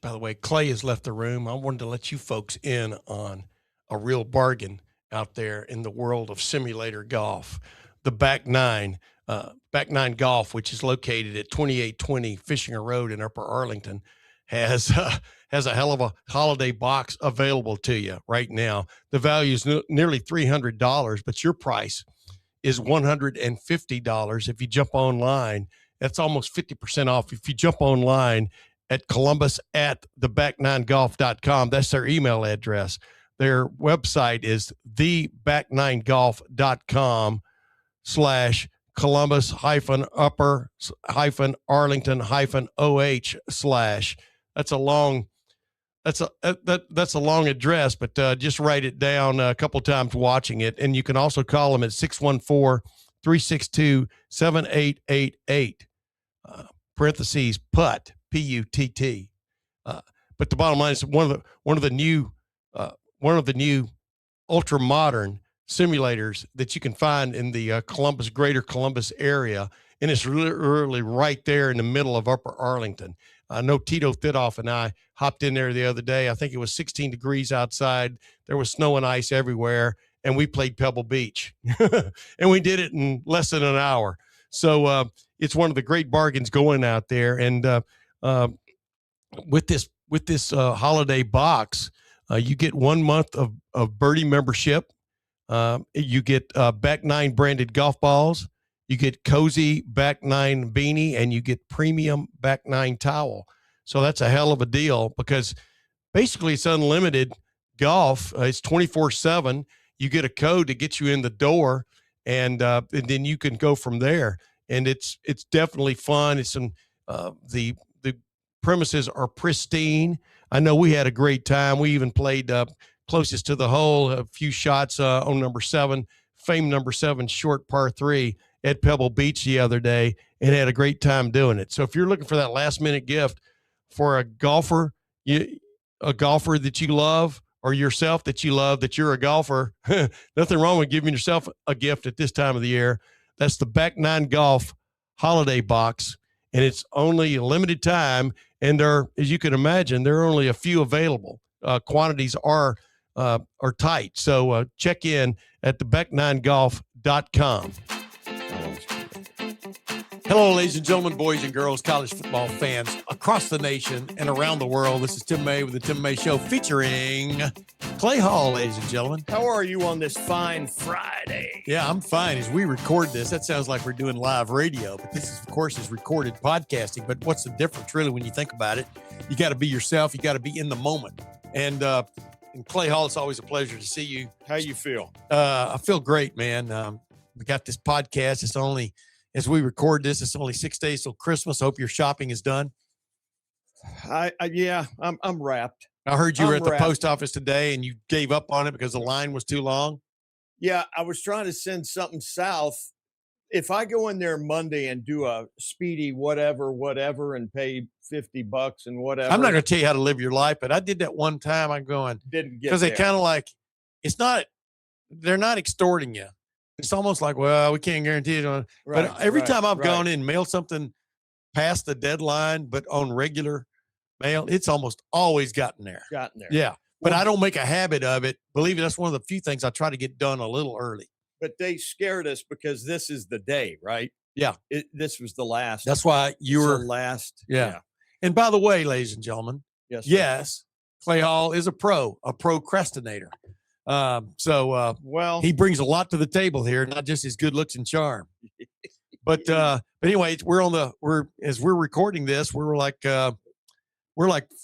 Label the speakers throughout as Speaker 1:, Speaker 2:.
Speaker 1: By the way, Clay has left the room. I wanted to let you folks in on a real bargain out there in the world of simulator golf. The Back Nine Golf, which is located at 2820 Fishinger Road in Upper Arlington, has a hell of a holiday box available to you right now. The value is nearly $300, but your price is $150 if you jump online. That's almost 50% off if you jump online at Columbus at theback9golf.com. That's their email address. Their website is theback9golf.com/Columbus upper Arlington OH / That's a long address, but just write it down a couple times watching it. And you can also call them at 614-362-7888, parentheses PUTT, PUTT. But the bottom line is one of the new ultra modern simulators that you can find in the greater Columbus area. And it's really right there in the middle of Upper Arlington. I know Tito Thidoff and I hopped in there the other day. I think it was 16 degrees outside. There was snow and ice everywhere, and we played Pebble Beach. And we did it in less than an hour. So it's one of the great bargains going out there. And with this holiday box, you get 1 month of Birdie membership. You get Back Nine branded golf balls. You get cozy Back Nine beanie, and you get premium Back Nine towel. So that's a hell of a deal because basically it's unlimited golf. It's 24/7. You get a code to get you in the door, and then you can go from there. And it's definitely fun. It's the premises are pristine. I know we had a great time. We even played closest to the hole, a few shots on number 7, famed number 7 short par 3 at Pebble Beach the other day, and had a great time doing it. So if you're looking for that last minute gift for a golfer that you love, or yourself that you love, that you're a golfer, nothing wrong with giving yourself a gift at this time of the year. That's the Back Nine Golf holiday box, and it's only a limited time. And as you can imagine, there are only a few available. Quantities are tight. So check in at theback9golf.com. Hello, ladies and gentlemen, boys and girls, college football fans across the nation and around the world. This is Tim May with the Tim May Show featuring Clay Hall, ladies and gentlemen.
Speaker 2: How are you on this fine Friday?
Speaker 1: Yeah, I'm fine. As we record this, that sounds like we're doing live radio, but this, of course, is recorded podcasting. But what's the difference, really, when you think about it? You got to be yourself. You got to be in the moment. And Clay Hall, it's always a pleasure to see you.
Speaker 2: How you feel?
Speaker 1: I feel great, man. We got this podcast. It's only... As we record this, it's only 6 days till Christmas. Hope your shopping is done.
Speaker 2: I'm wrapped.
Speaker 1: I heard you were at the post office today and you gave up on it because the line was too long.
Speaker 2: Yeah, I was trying to send something south. If I go in there Monday and do a speedy whatever and pay $50 and whatever.
Speaker 1: I'm not going to tell you how to live your life, but I did that one time. I'm going.
Speaker 2: Didn't get
Speaker 1: because they kind of like, they're not extorting you. It's almost like, well, we can't guarantee it. But every time I've gone in, mailed something past the deadline, but on regular mail, it's almost always gotten there. Yeah. But I don't make a habit of it. Believe me, that's one of the few things I try to get done a little early.
Speaker 2: But they scared us because this is the day, right?
Speaker 1: Yeah.
Speaker 2: This was the last.
Speaker 1: That's why you were
Speaker 2: last.
Speaker 1: Yeah. And by the way, ladies and gentlemen, yes, Clay Hall is a procrastinator. Well, he brings a lot to the table here, not just his good looks and charm. But anyway, as we're recording this, we're like 5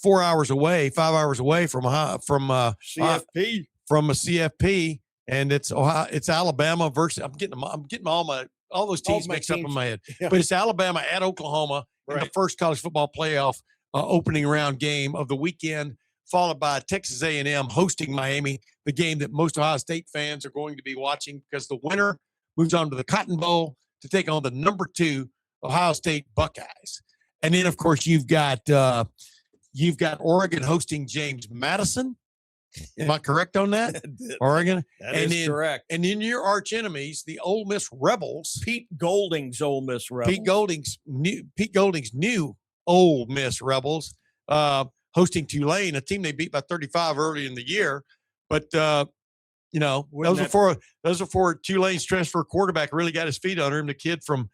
Speaker 1: hours away from CFP, from a CFP, and it's Ohio, it's Alabama versus. I'm getting all those teams mixed up in my head, but it's Alabama at Oklahoma in the first college football playoff opening round game of the weekend, followed by Texas A&M hosting Miami, the game that most Ohio State fans are going to be watching because the winner moves on to the Cotton Bowl to take on the number 2 Ohio State Buckeyes. And then, of course, you've got Oregon hosting James Madison. Am I correct on that? Oregon?
Speaker 2: That is correct.
Speaker 1: And then your arch enemies, the Ole Miss Rebels.
Speaker 2: Pete Golding's Ole Miss Rebels.
Speaker 1: Pete Golding's new Ole Miss Rebels. hosting Tulane, a team they beat by 35 early in the year. But those are for Tulane's transfer quarterback really got his feet under him. The kid from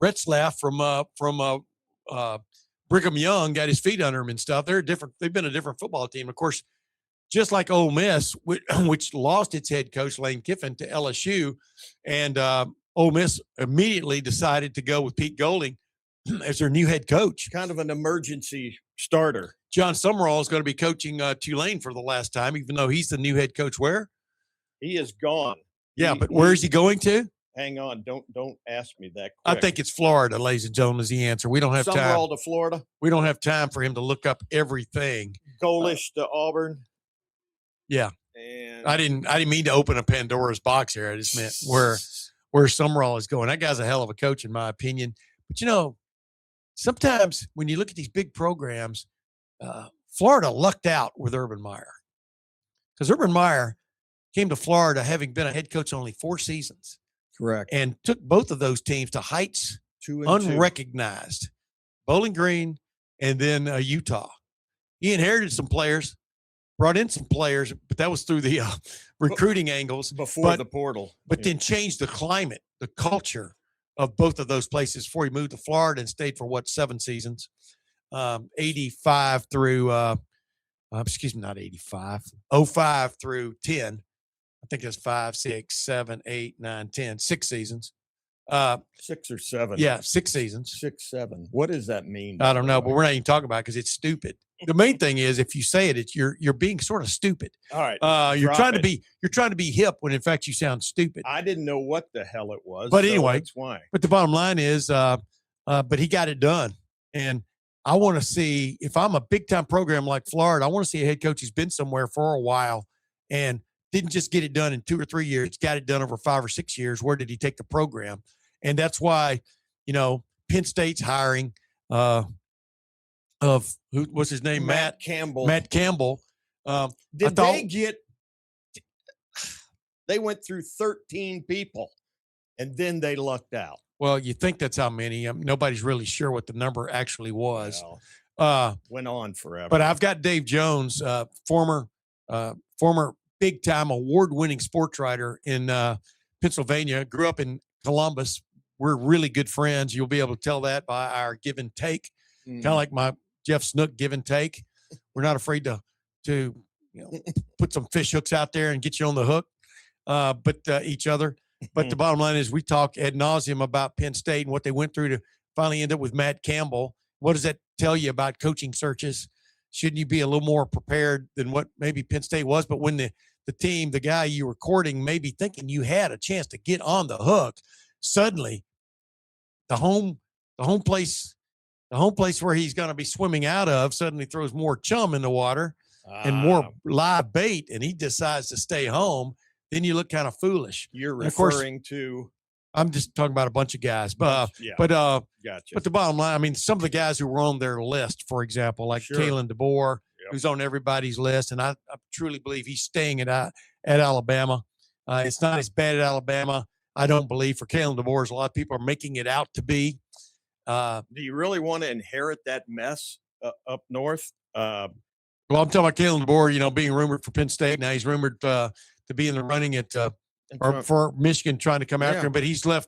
Speaker 1: Retzlaff from Brigham Young got his feet under him and stuff. They've been a different football team, of course. Just like Ole Miss, which lost its head coach Lane Kiffin to LSU, and Ole Miss immediately decided to go with Pete Golding as their new head coach.
Speaker 2: Kind of an emergency starter.
Speaker 1: John Summerall is going to be coaching Tulane for the last time, even though he's the new head coach. Where?
Speaker 2: He is gone.
Speaker 1: Yeah, but where is he going to?
Speaker 2: Hang on. Don't ask me that quick.
Speaker 1: I think it's Florida, ladies and gentlemen, is the answer. We don't have time.
Speaker 2: Summerall to Florida?
Speaker 1: We don't have time for him to look up everything.
Speaker 2: Golish to Auburn?
Speaker 1: Yeah. And I didn't mean to open a Pandora's box here. I just meant where Summerall is going. That guy's a hell of a coach, in my opinion. But, sometimes when you look at these big programs, Florida lucked out with Urban Meyer. Because Urban Meyer came to Florida having been a head coach only 4 seasons.
Speaker 2: Correct.
Speaker 1: And took both of those teams to heights unrecognized. Bowling Green and then Utah. He inherited some players, brought in some players, but that was through the recruiting angles.
Speaker 2: Before the portal.
Speaker 1: But then changed the climate, the culture of both of those places before he moved to Florida and stayed for 7 seasons, 85 through, not 85, 05 through 10. I think that's 5, 6, 7, 8, 9, 10, 6 seasons.
Speaker 2: 6 or 7.
Speaker 1: Yeah, 6 seasons.
Speaker 2: 6, 7. What does that mean?
Speaker 1: I don't know, but we're not even talking about it because it's stupid. The main thing is if you say it, you're being sort of stupid.
Speaker 2: All right.
Speaker 1: You're trying to be hip when in fact you sound stupid.
Speaker 2: I didn't know what the hell it was.
Speaker 1: But anyway,
Speaker 2: that's why.
Speaker 1: But the bottom line is, but he got it done. And I want to see, if I'm a big time program like Florida, I want to see a head coach who's been somewhere for a while and didn't just get it done in 2 or 3 years, got it done over 5 or 6 years. Where did he take the program? And that's why, Penn State's hiring what's his name?
Speaker 2: Matt Campbell.
Speaker 1: Matt Campbell.
Speaker 2: They went through 13 people and then they lucked out.
Speaker 1: Well, you think that's how many. Nobody's really sure what the number actually was.
Speaker 2: Went on forever.
Speaker 1: But I've got Dave Jones, former big-time award-winning sports writer in Pennsylvania, grew up in Columbus. We're really good friends. You'll be able to tell that by our give and take, kind of like my Jeff Snook give and take. We're not afraid to put some fish hooks out there and get you on the hook, but each other. But the bottom line is we talk ad nauseum about Penn State and what they went through to finally end up with Matt Campbell. What does that tell you about coaching searches? Shouldn't you be a little more prepared than what maybe Penn State was? But when the guy you were courting, maybe thinking you had a chance to get on the hook, suddenly the home place where he's going to be swimming out of suddenly throws more chum in the water and more live bait, and he decides to stay home. Then you look kind of foolish.
Speaker 2: You're referring to?
Speaker 1: I'm just talking about a bunch of guys,
Speaker 2: gotcha.
Speaker 1: But the bottom line, I mean, some of the guys who were on their list, for example, like Kalen DeBoer, who's on everybody's list, and I truly believe he's staying at Alabama. It's not as bad at Alabama, I don't believe, for Kalen DeBoer as a lot of people are making it out to be.
Speaker 2: Do you really want to inherit that mess up north?
Speaker 1: Well, I'm talking about Kalen DeBoer, being rumored for Penn State. Now he's rumored to be in the running for Michigan, trying to come after him. But he's kind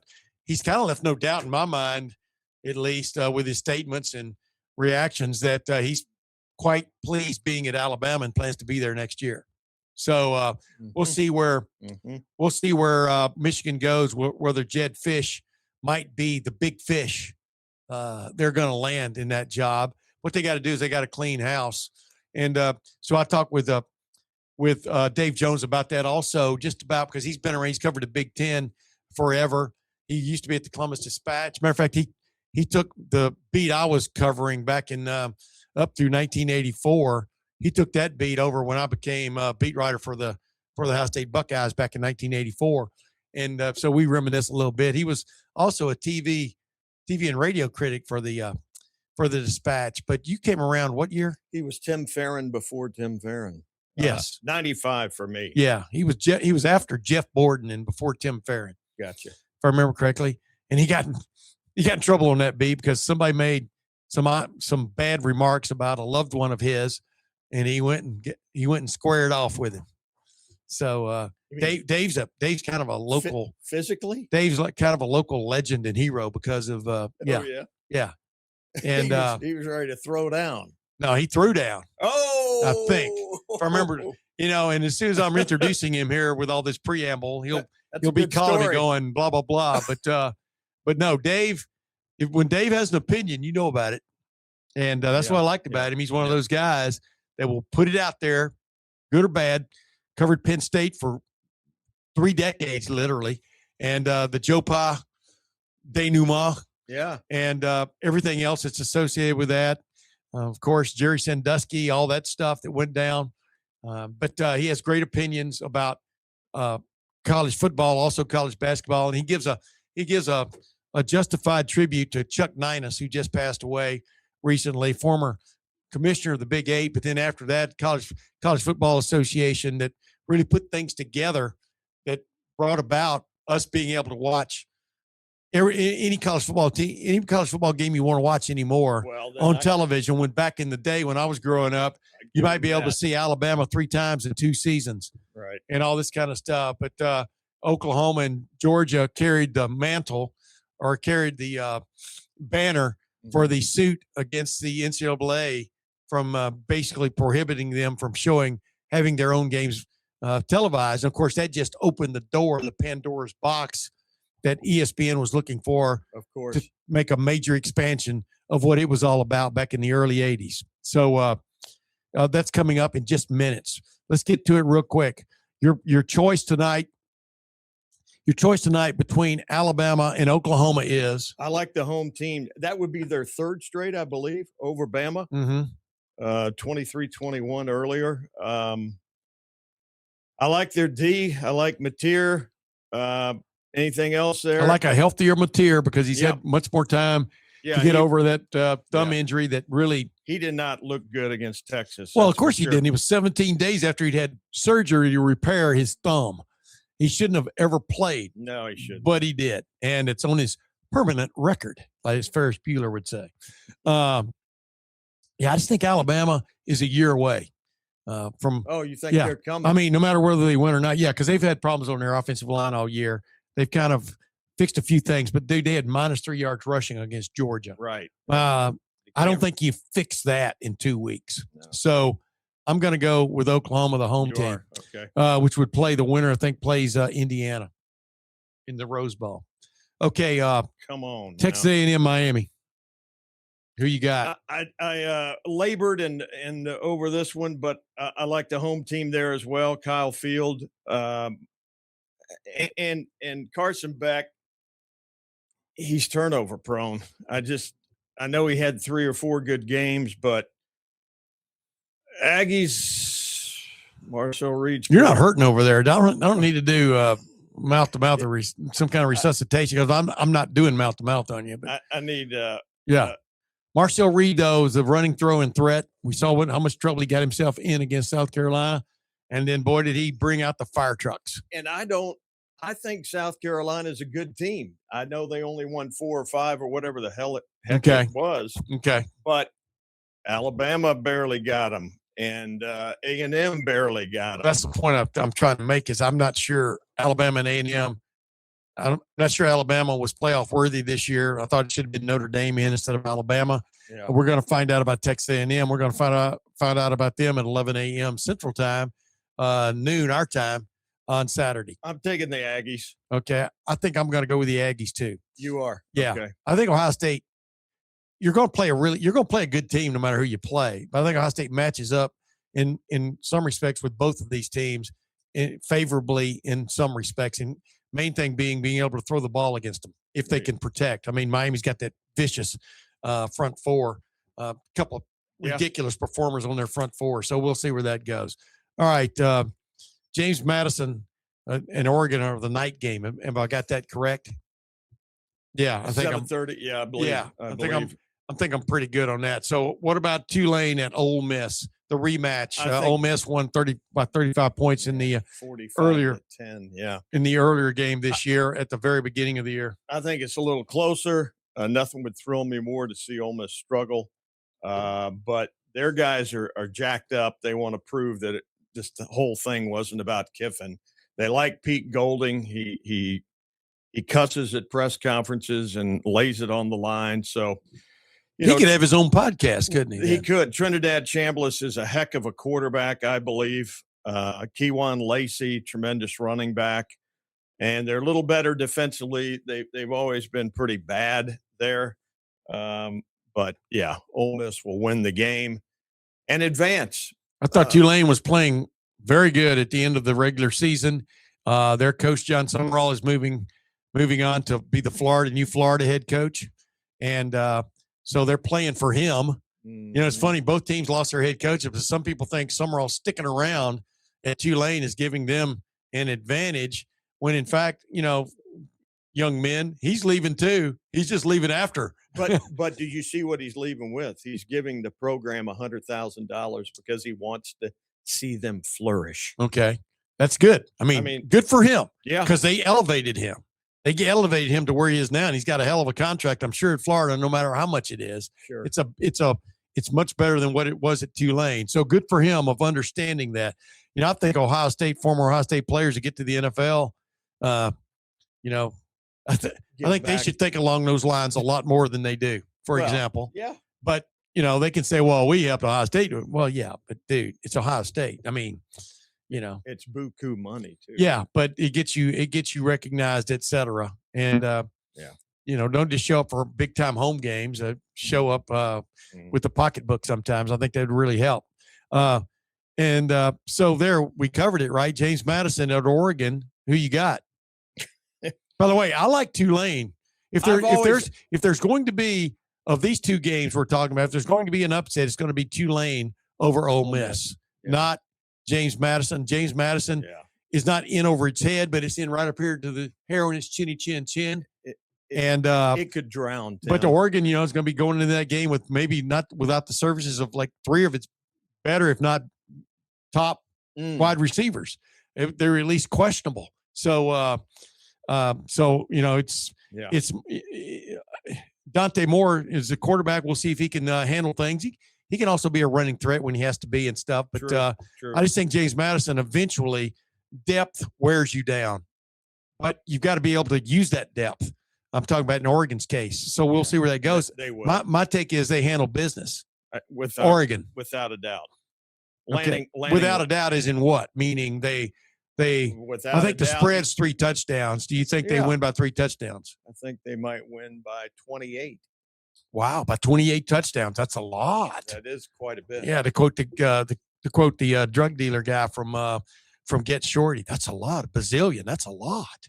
Speaker 1: of left no doubt in my mind, at least with his statements and reactions, that he's quite pleased being at Alabama and plans to be there next year. So we'll see where Michigan goes, whether Jed Fish might be the big fish they're going to land in that job. What they got to do is they got to clean house. And so I talked with Dave Jones about that also, just about because he's been around, he's covered the Big Ten forever. He used to be at the Columbus Dispatch. Matter of fact, he took the beat I was covering back in up through 1984. He took that beat over when I became a beat writer for the Ohio State Buckeyes back in 1984. And so we reminisce a little bit. He was also a TV and radio critic for the Dispatch. But you came around what year?
Speaker 2: He was Tim Farron before Tim Farron.
Speaker 1: Yes,
Speaker 2: 95 for me.
Speaker 1: Yeah, he was after Jeff Borden and before Tim Farron.
Speaker 2: Gotcha.
Speaker 1: If I remember correctly, and he got in trouble on that beat because somebody made some bad remarks about a loved one of his, and he went and squared off with him. So Dave's kind of a local
Speaker 2: physically.
Speaker 1: Dave's like kind of a local legend and hero because of yeah. And
Speaker 2: he was ready to throw down.
Speaker 1: No, he threw down.
Speaker 2: Oh,
Speaker 1: I think if I remember, and as soon as I'm introducing him here with all this preamble, he'll be calling me going blah blah blah. But no, Dave. When Dave has an opinion, you know about it, and that's what I liked about him. He's one of those guys that will put it out there, good or bad. Covered Penn State for 3 decades, literally, and the Joe Pa denouement, and everything else that's associated with that. Of course, Jerry Sandusky, all that stuff that went down. But he has great opinions about college football, also college basketball, and he gives a justified tribute to Chuck Neinas, who just passed away recently, former commissioner of the Big Eight, but then after that, College Football Association, that really put things together that brought about us being able to watch any college football team, any college football game you want to watch anymore on television. When back in the day when I was growing up, you might be able to see Alabama 3 times in 2 seasons,
Speaker 2: right? And
Speaker 1: all this kind of stuff. But Oklahoma and Georgia carried the mantle, or carried the banner for the suit against the NCAA from basically prohibiting them from having their own games televised. And of course, that just opened the door, the Pandora's box that ESPN was looking for,
Speaker 2: of course,
Speaker 1: to make a major expansion of what it was all about back in the early 80s. So that's coming up in just minutes. Let's get to it real quick. Your choice tonight. Your choice tonight between Alabama and Oklahoma is?
Speaker 2: I like the home team. That would be their 3rd straight, I believe, over Bama. 23-21 earlier. I like their D. I like Mateer. Anything else there?
Speaker 1: I like a healthier Mateer because he's had much more time to get over that thumb injury that really.
Speaker 2: He did not look good against Texas.
Speaker 1: Well, of course he didn't. It was 17 days after he'd had surgery to repair his thumb. He shouldn't have ever played.
Speaker 2: No, he shouldn't.
Speaker 1: But he did. And it's on his permanent record, as Ferris Bueller would say. I just think Alabama is a year away from.
Speaker 2: Oh, you think they're coming?
Speaker 1: I mean, no matter whether they win or not. Yeah, because they've had problems on their offensive line all year. They've kind of fixed a few things, but they had -3 yards rushing against Georgia.
Speaker 2: Right.
Speaker 1: I don't think you fix that in 2 weeks.
Speaker 2: No.
Speaker 1: So I'm going to go with Oklahoma, the home team,
Speaker 2: okay.
Speaker 1: Which would play the winner. I think plays Indiana in the Rose Bowl. Okay.
Speaker 2: Come on.
Speaker 1: Texas A&M, Miami. Who you got?
Speaker 2: I labored and over this one, but I like the home team there as well. Kyle Field and Carson Beck. He's turnover prone. I know he had 3 or 4 good games, but Aggies, Marshall Reed.
Speaker 1: You're not hurting over there. I don't need to do mouth to mouth or some kind of resuscitation, because I'm not doing mouth to mouth on you. But
Speaker 2: I need.
Speaker 1: Marcel Reed, though, is a running throwing threat. We saw how much trouble he got himself in against South Carolina, and then boy did he bring out the fire trucks.
Speaker 2: And I think South Carolina is a good team. I know they only won 4 or 5 or whatever the hell it was.
Speaker 1: Okay.
Speaker 2: But Alabama barely got them, and A&M barely got them.
Speaker 1: That's the point I'm trying to make, is I'm not sure Alabama and A&M. I'm not sure Alabama was playoff worthy this year. I thought it should have been Notre Dame in instead of Alabama.
Speaker 2: Yeah.
Speaker 1: We're going to find out about Texas A&M. We're going to find out about them at 11 a.m. Central Time, noon our time on Saturday.
Speaker 2: I'm taking the Aggies.
Speaker 1: Okay. I think I'm going to go with the Aggies too.
Speaker 2: You are?
Speaker 1: Yeah.
Speaker 2: Okay.
Speaker 1: I think Ohio State, you're going to play a good team no matter who you play. But I think Ohio State matches up in some respects with both of these teams favorably in some respects. And main thing being able to throw the ball against them if they can protect. I mean, Miami's got that vicious front four, a couple of ridiculous performers on their front four. So we'll see where that goes. All right. James Madison and Oregon are the night game. Have I got that correct? Yeah. I think
Speaker 2: 7:30. Yeah, I believe.
Speaker 1: Yeah. I think I'm pretty good on that. So what about Tulane at Ole Miss? The rematch. Ole Miss won by 35 points in the
Speaker 2: 10. Yeah.
Speaker 1: In the earlier game this year at the very beginning of the year.
Speaker 2: I think it's a little closer. Nothing would thrill me more to see Ole Miss struggle. But their guys are jacked up. They want to prove that just the whole thing wasn't about Kiffin. They like Pete Golding. He cusses at press conferences and lays it on the line. So
Speaker 1: he could have his own podcast, couldn't he?
Speaker 2: He could. Trinidad Chambliss is a heck of a quarterback, I believe. Keywan Lacey, tremendous running back. And they're a little better defensively. They've always been pretty bad there. But, yeah, Ole Miss will win the game and advance.
Speaker 1: I thought Tulane was playing very good at the end of the regular season. Their coach, John Summerall, is moving on to be the new Florida head coach. And so they're playing for him. You know, it's funny. Both teams lost their head coach, but some people think Summerall sticking around at Tulane is giving them an advantage when, in fact, you know, young men, he's leaving too. He's just leaving after.
Speaker 2: But do you see what he's leaving with? He's giving the program $100,000 because he wants to see them flourish.
Speaker 1: Okay. That's good. I mean, good for him.
Speaker 2: Yeah.
Speaker 1: Because they elevated him. They elevated him to where he is now, and he's got a hell of a contract, I'm sure, at Florida, no matter how much it is.
Speaker 2: Sure.
Speaker 1: It's much better than what it was at Tulane. So good for him of understanding that. You know, I think former Ohio State players that get to the NFL, you know, I think they should think along those lines a lot more than they do, for example.
Speaker 2: Yeah.
Speaker 1: But, you know, they can say, well, we helped Ohio State. Well, yeah, but dude, it's Ohio State. I mean, you know,
Speaker 2: it's buku money too.
Speaker 1: Yeah, but it gets you recognized, et cetera. And you know, don't just show up for big time home games. Show up with the pocketbook sometimes. I think that would really help. So there we covered it, right? James Madison at Oregon. Who you got? By the way, I like Tulane. If there's going to be, of these two games we're talking about, if there's going to be an upset, it's going to be Tulane over Ole Miss, not James Madison. James Madison is not in over its head, but it's in right up here to the hair on his chinny chin. It
Speaker 2: could drown.
Speaker 1: But the Oregon, you know, is going to be going into that game with maybe not without the services of like three of its better, if not top wide receivers. They're at least questionable. So you know, it's Dante Moore is the quarterback. We'll see if he can handle things. He can also be a running threat when he has to be and stuff. But
Speaker 2: True.
Speaker 1: I just think James Madison eventually depth wears you down. But you've got to be able to use that depth. I'm talking about in Oregon's case. So we'll see where that goes.
Speaker 2: They will.
Speaker 1: My take is they handle business.
Speaker 2: Oregon. Without a doubt.
Speaker 1: Landing without a doubt is in what? Meaning I think the spread's 3 touchdowns. Do you think they win by 3 touchdowns?
Speaker 2: I think they might win by 28.
Speaker 1: Wow, by 28 touchdowns. That's a lot.
Speaker 2: That is quite a bit.
Speaker 1: Yeah, to quote the drug dealer guy from Get Shorty, that's a lot. A bazillion. That's a lot.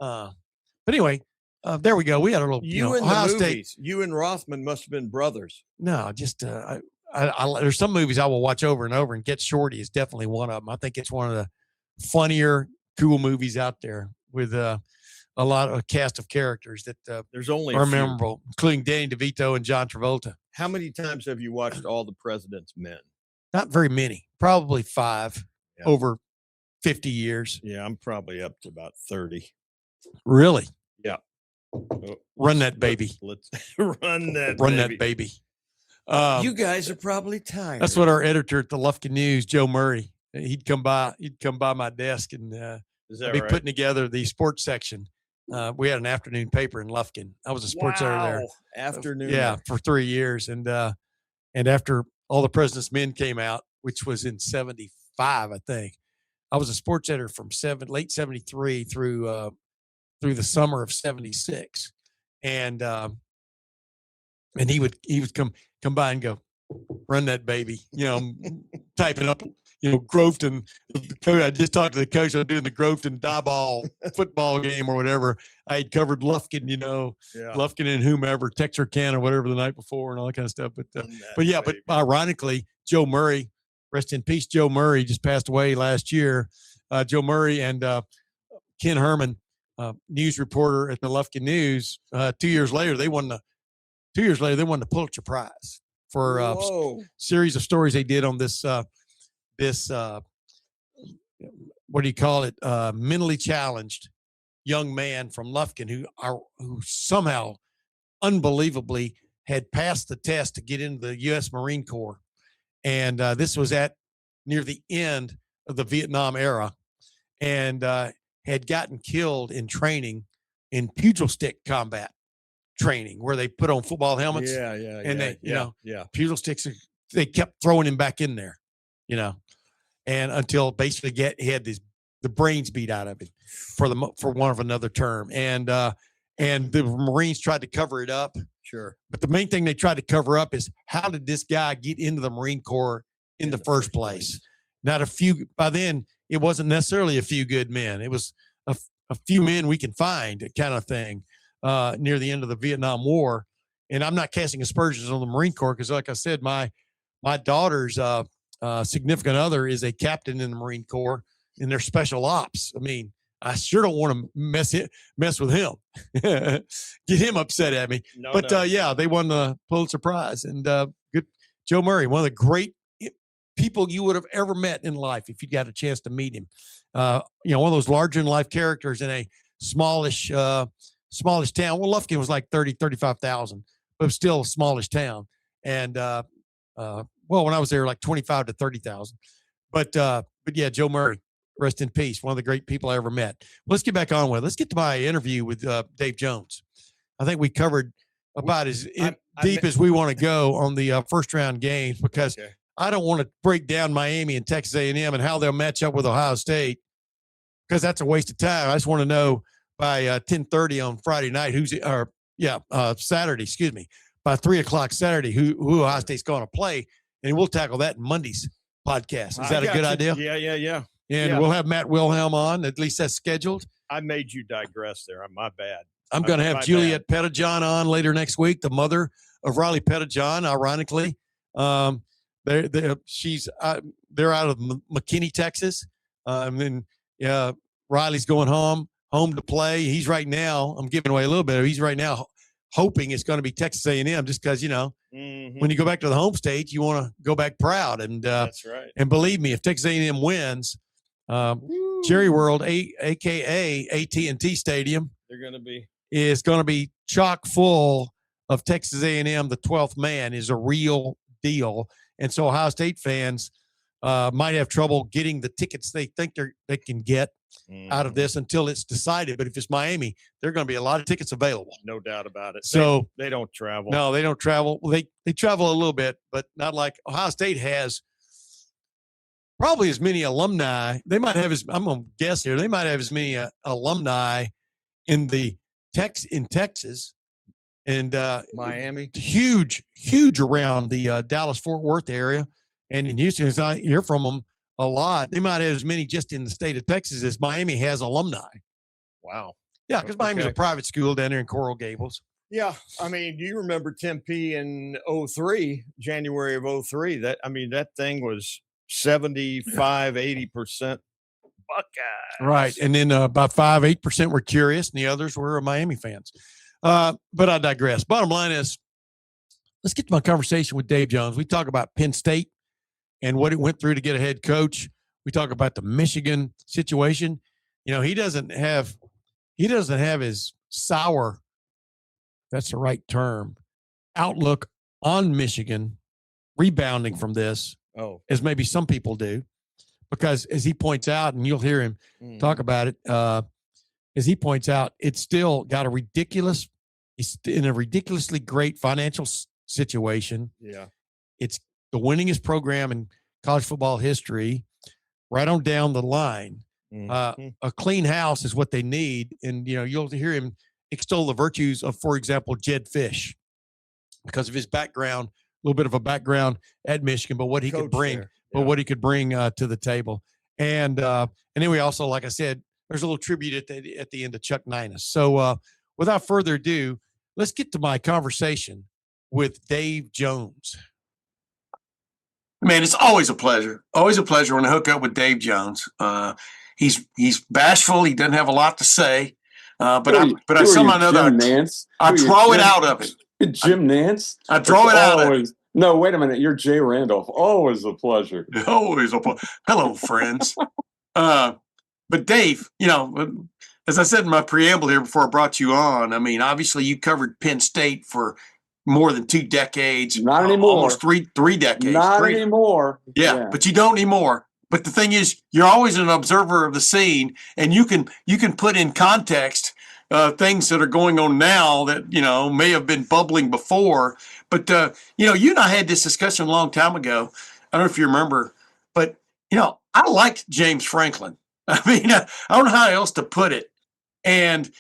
Speaker 1: But anyway, there we go. We had a little.
Speaker 2: You in
Speaker 1: Ohio
Speaker 2: the movies.
Speaker 1: State.
Speaker 2: You and Rothman must have been brothers.
Speaker 1: No, just I there's some movies I will watch over and over, and Get Shorty is definitely one of them. I think it's one of the funnier, cool movies out there with a lot of a cast of characters that
Speaker 2: there's only
Speaker 1: are memorable, including Danny DeVito and John Travolta.
Speaker 2: How many times have you watched All the President's Men?
Speaker 1: Not very many, probably 5 over 50 years.
Speaker 2: Yeah, I'm probably up to about 30.
Speaker 1: Really?
Speaker 2: Yeah.
Speaker 1: Run that baby.
Speaker 2: Let's run
Speaker 1: that baby.
Speaker 2: You guys are probably tired.
Speaker 1: That's what our editor at the Lufkin News, Joe Murray, he'd come by my desk and be putting together the sports section. We had an afternoon paper in Lufkin. I was a sports editor there.
Speaker 2: Afternoon.
Speaker 1: Yeah, for 3 years. And after All the President's Men came out, which was in 75, I think, I was a sports editor from late 73 through the summer of 76. And he would come by and go, run that baby, you know, typing up, you know, Groveton. I just talked to the coach. I'm doing the Groveton Dieball football game or whatever. I had covered Lufkin, you know, Lufkin and whomever, Texarkana, whatever the night before and all that kind of stuff. But ironically, Joe Murray, rest in peace, Joe Murray just passed away last year. Joe Murray and Ken Herman, news reporter at the Lufkin News, 2 years later, they won the Pulitzer Prize for a series of stories they did on this what do you call it? Mentally challenged young man from Lufkin who somehow unbelievably had passed the test to get into the U.S. Marine Corps. And this was near the end of the Vietnam era, and had gotten killed in training in pugil stick combat training, where they put on football helmets. Pugil sticks, they kept throwing him back in there, and until basically he had the brains beat out of him for one of another term. And the Marines tried to cover it up.
Speaker 2: Sure.
Speaker 1: But the main thing they tried to cover up is, how did this guy get into the Marine Corps in the first place? Not a few. By then, it wasn't necessarily a few good men. It was a few men we can find, kind of thing, near the end of the Vietnam War. And I'm not casting aspersions on the Marine Corps, because, like I said, my daughter's significant other is a captain in the Marine Corps in their special ops. I mean, I sure don't want to mess with him, get him upset at me. Yeah, they won the Pulitzer Prize, and good Joe Murray, one of the great people you would have ever met in life if you got a chance to meet him. One of those larger than life characters in a smallish town. Well, Lufkin was like 35,000, but it was still a smallish town. And when I was there, like 25 to 30,000. But yeah, Joe Murray, rest in peace. One of the great people I ever met. Let's get back on with it. Let's get to my interview with Dave Jones. I think we covered about as deep as we want to go on the first round games, because I don't want to break down Miami and Texas A&M and how they'll match up with Ohio State, because that's a waste of time. I just want to know by 10:30 on Friday night Saturday, by 3:00 Saturday, who Ohio State's going to play, and we'll tackle that in Monday's podcast. Is that a good idea?
Speaker 2: Yeah.
Speaker 1: And we'll have Matt Wilhelm on. At least that's scheduled.
Speaker 2: I made you digress there. My bad.
Speaker 1: I'm going to have Juliet Pettijohn on later next week, the mother of Riley Pettijohn, ironically. They're out of McKinney, Texas. And then Riley's going home to play. He's right now, I'm giving away a little bit. He's right now hoping it's going to be Texas A&M, just because, when you go back to the home state, you want to go back proud. And
Speaker 2: that's right.
Speaker 1: And believe me, if Texas A&M wins, Jerry World, aka AT&T Stadium, is going to be chock full of Texas A&M. The 12th man is a real deal, and so Ohio State fans might have trouble getting the tickets they think they can get out of this until it's decided. But if it's Miami, there are going to be a lot of tickets available.
Speaker 2: No doubt about it.
Speaker 1: So
Speaker 2: they don't travel.
Speaker 1: No, they don't travel. Well, they travel a little bit, but not like Ohio State has. Probably as many alumni. They might have I'm going to guess here. They might have as many alumni in Texas and
Speaker 2: Miami.
Speaker 1: Huge around the Dallas-Fort Worth area, and in Houston. As I hear from them a lot, they might have as many just in the state of Texas as Miami has alumni.
Speaker 2: Wow.
Speaker 1: Yeah, because Miami's a private school down there in Coral Gables.
Speaker 2: Yeah, I mean, you remember Tempe in 03, January of 03. That thing was 75-80% Buckeyes.
Speaker 1: Right. And then about 5-8% were curious, and the others were Miami fans. But I digress. Bottom line is, let's get to my conversation with Dave Jones. We talk about Penn State and what it went through to get a head coach. We talk about the Michigan situation. He doesn't have his sour, that's the right term, outlook on Michigan rebounding from this as maybe some people do, because as he points out, and you'll hear him talk about it, as he points out, it's still got it's in a ridiculously great financial situation.
Speaker 2: Yeah.
Speaker 1: It's the winningest program in college football history, right on down the line. A clean house is what they need. And, you'll hear him extol the virtues of, for example, Jed Fish, because of his background, a little bit of a background at Michigan, but what he could bring, to the table. And then we also, like I said, there's a little tribute at the end of Chuck Neinas. So without further ado, let's get to my conversation with Dave Jones. Man, it's always a pleasure. Always a pleasure when I hook up with Dave Jones. He's bashful. He doesn't have a lot to say. But I somehow know that I draw it out of him.
Speaker 3: Jim Nance?
Speaker 1: I draw it out of him.
Speaker 3: No, wait a minute. You're Jay Randolph. Always a pleasure.
Speaker 1: Always a pleasure. Hello, friends. But Dave,
Speaker 4: as I said in my preamble here before I brought you on, I mean, obviously you covered Penn State for more than 2 decades.
Speaker 3: Not anymore.
Speaker 4: Almost three decades.
Speaker 3: Not anymore.
Speaker 4: Yeah, but you don't anymore. But the thing is, you're always an observer of the scene, and you can put in context things that are going on now that may have been bubbling before. But you and I had this discussion a long time ago. I don't know if you remember, but I liked James Franklin. I mean, I don't know how else to put it. And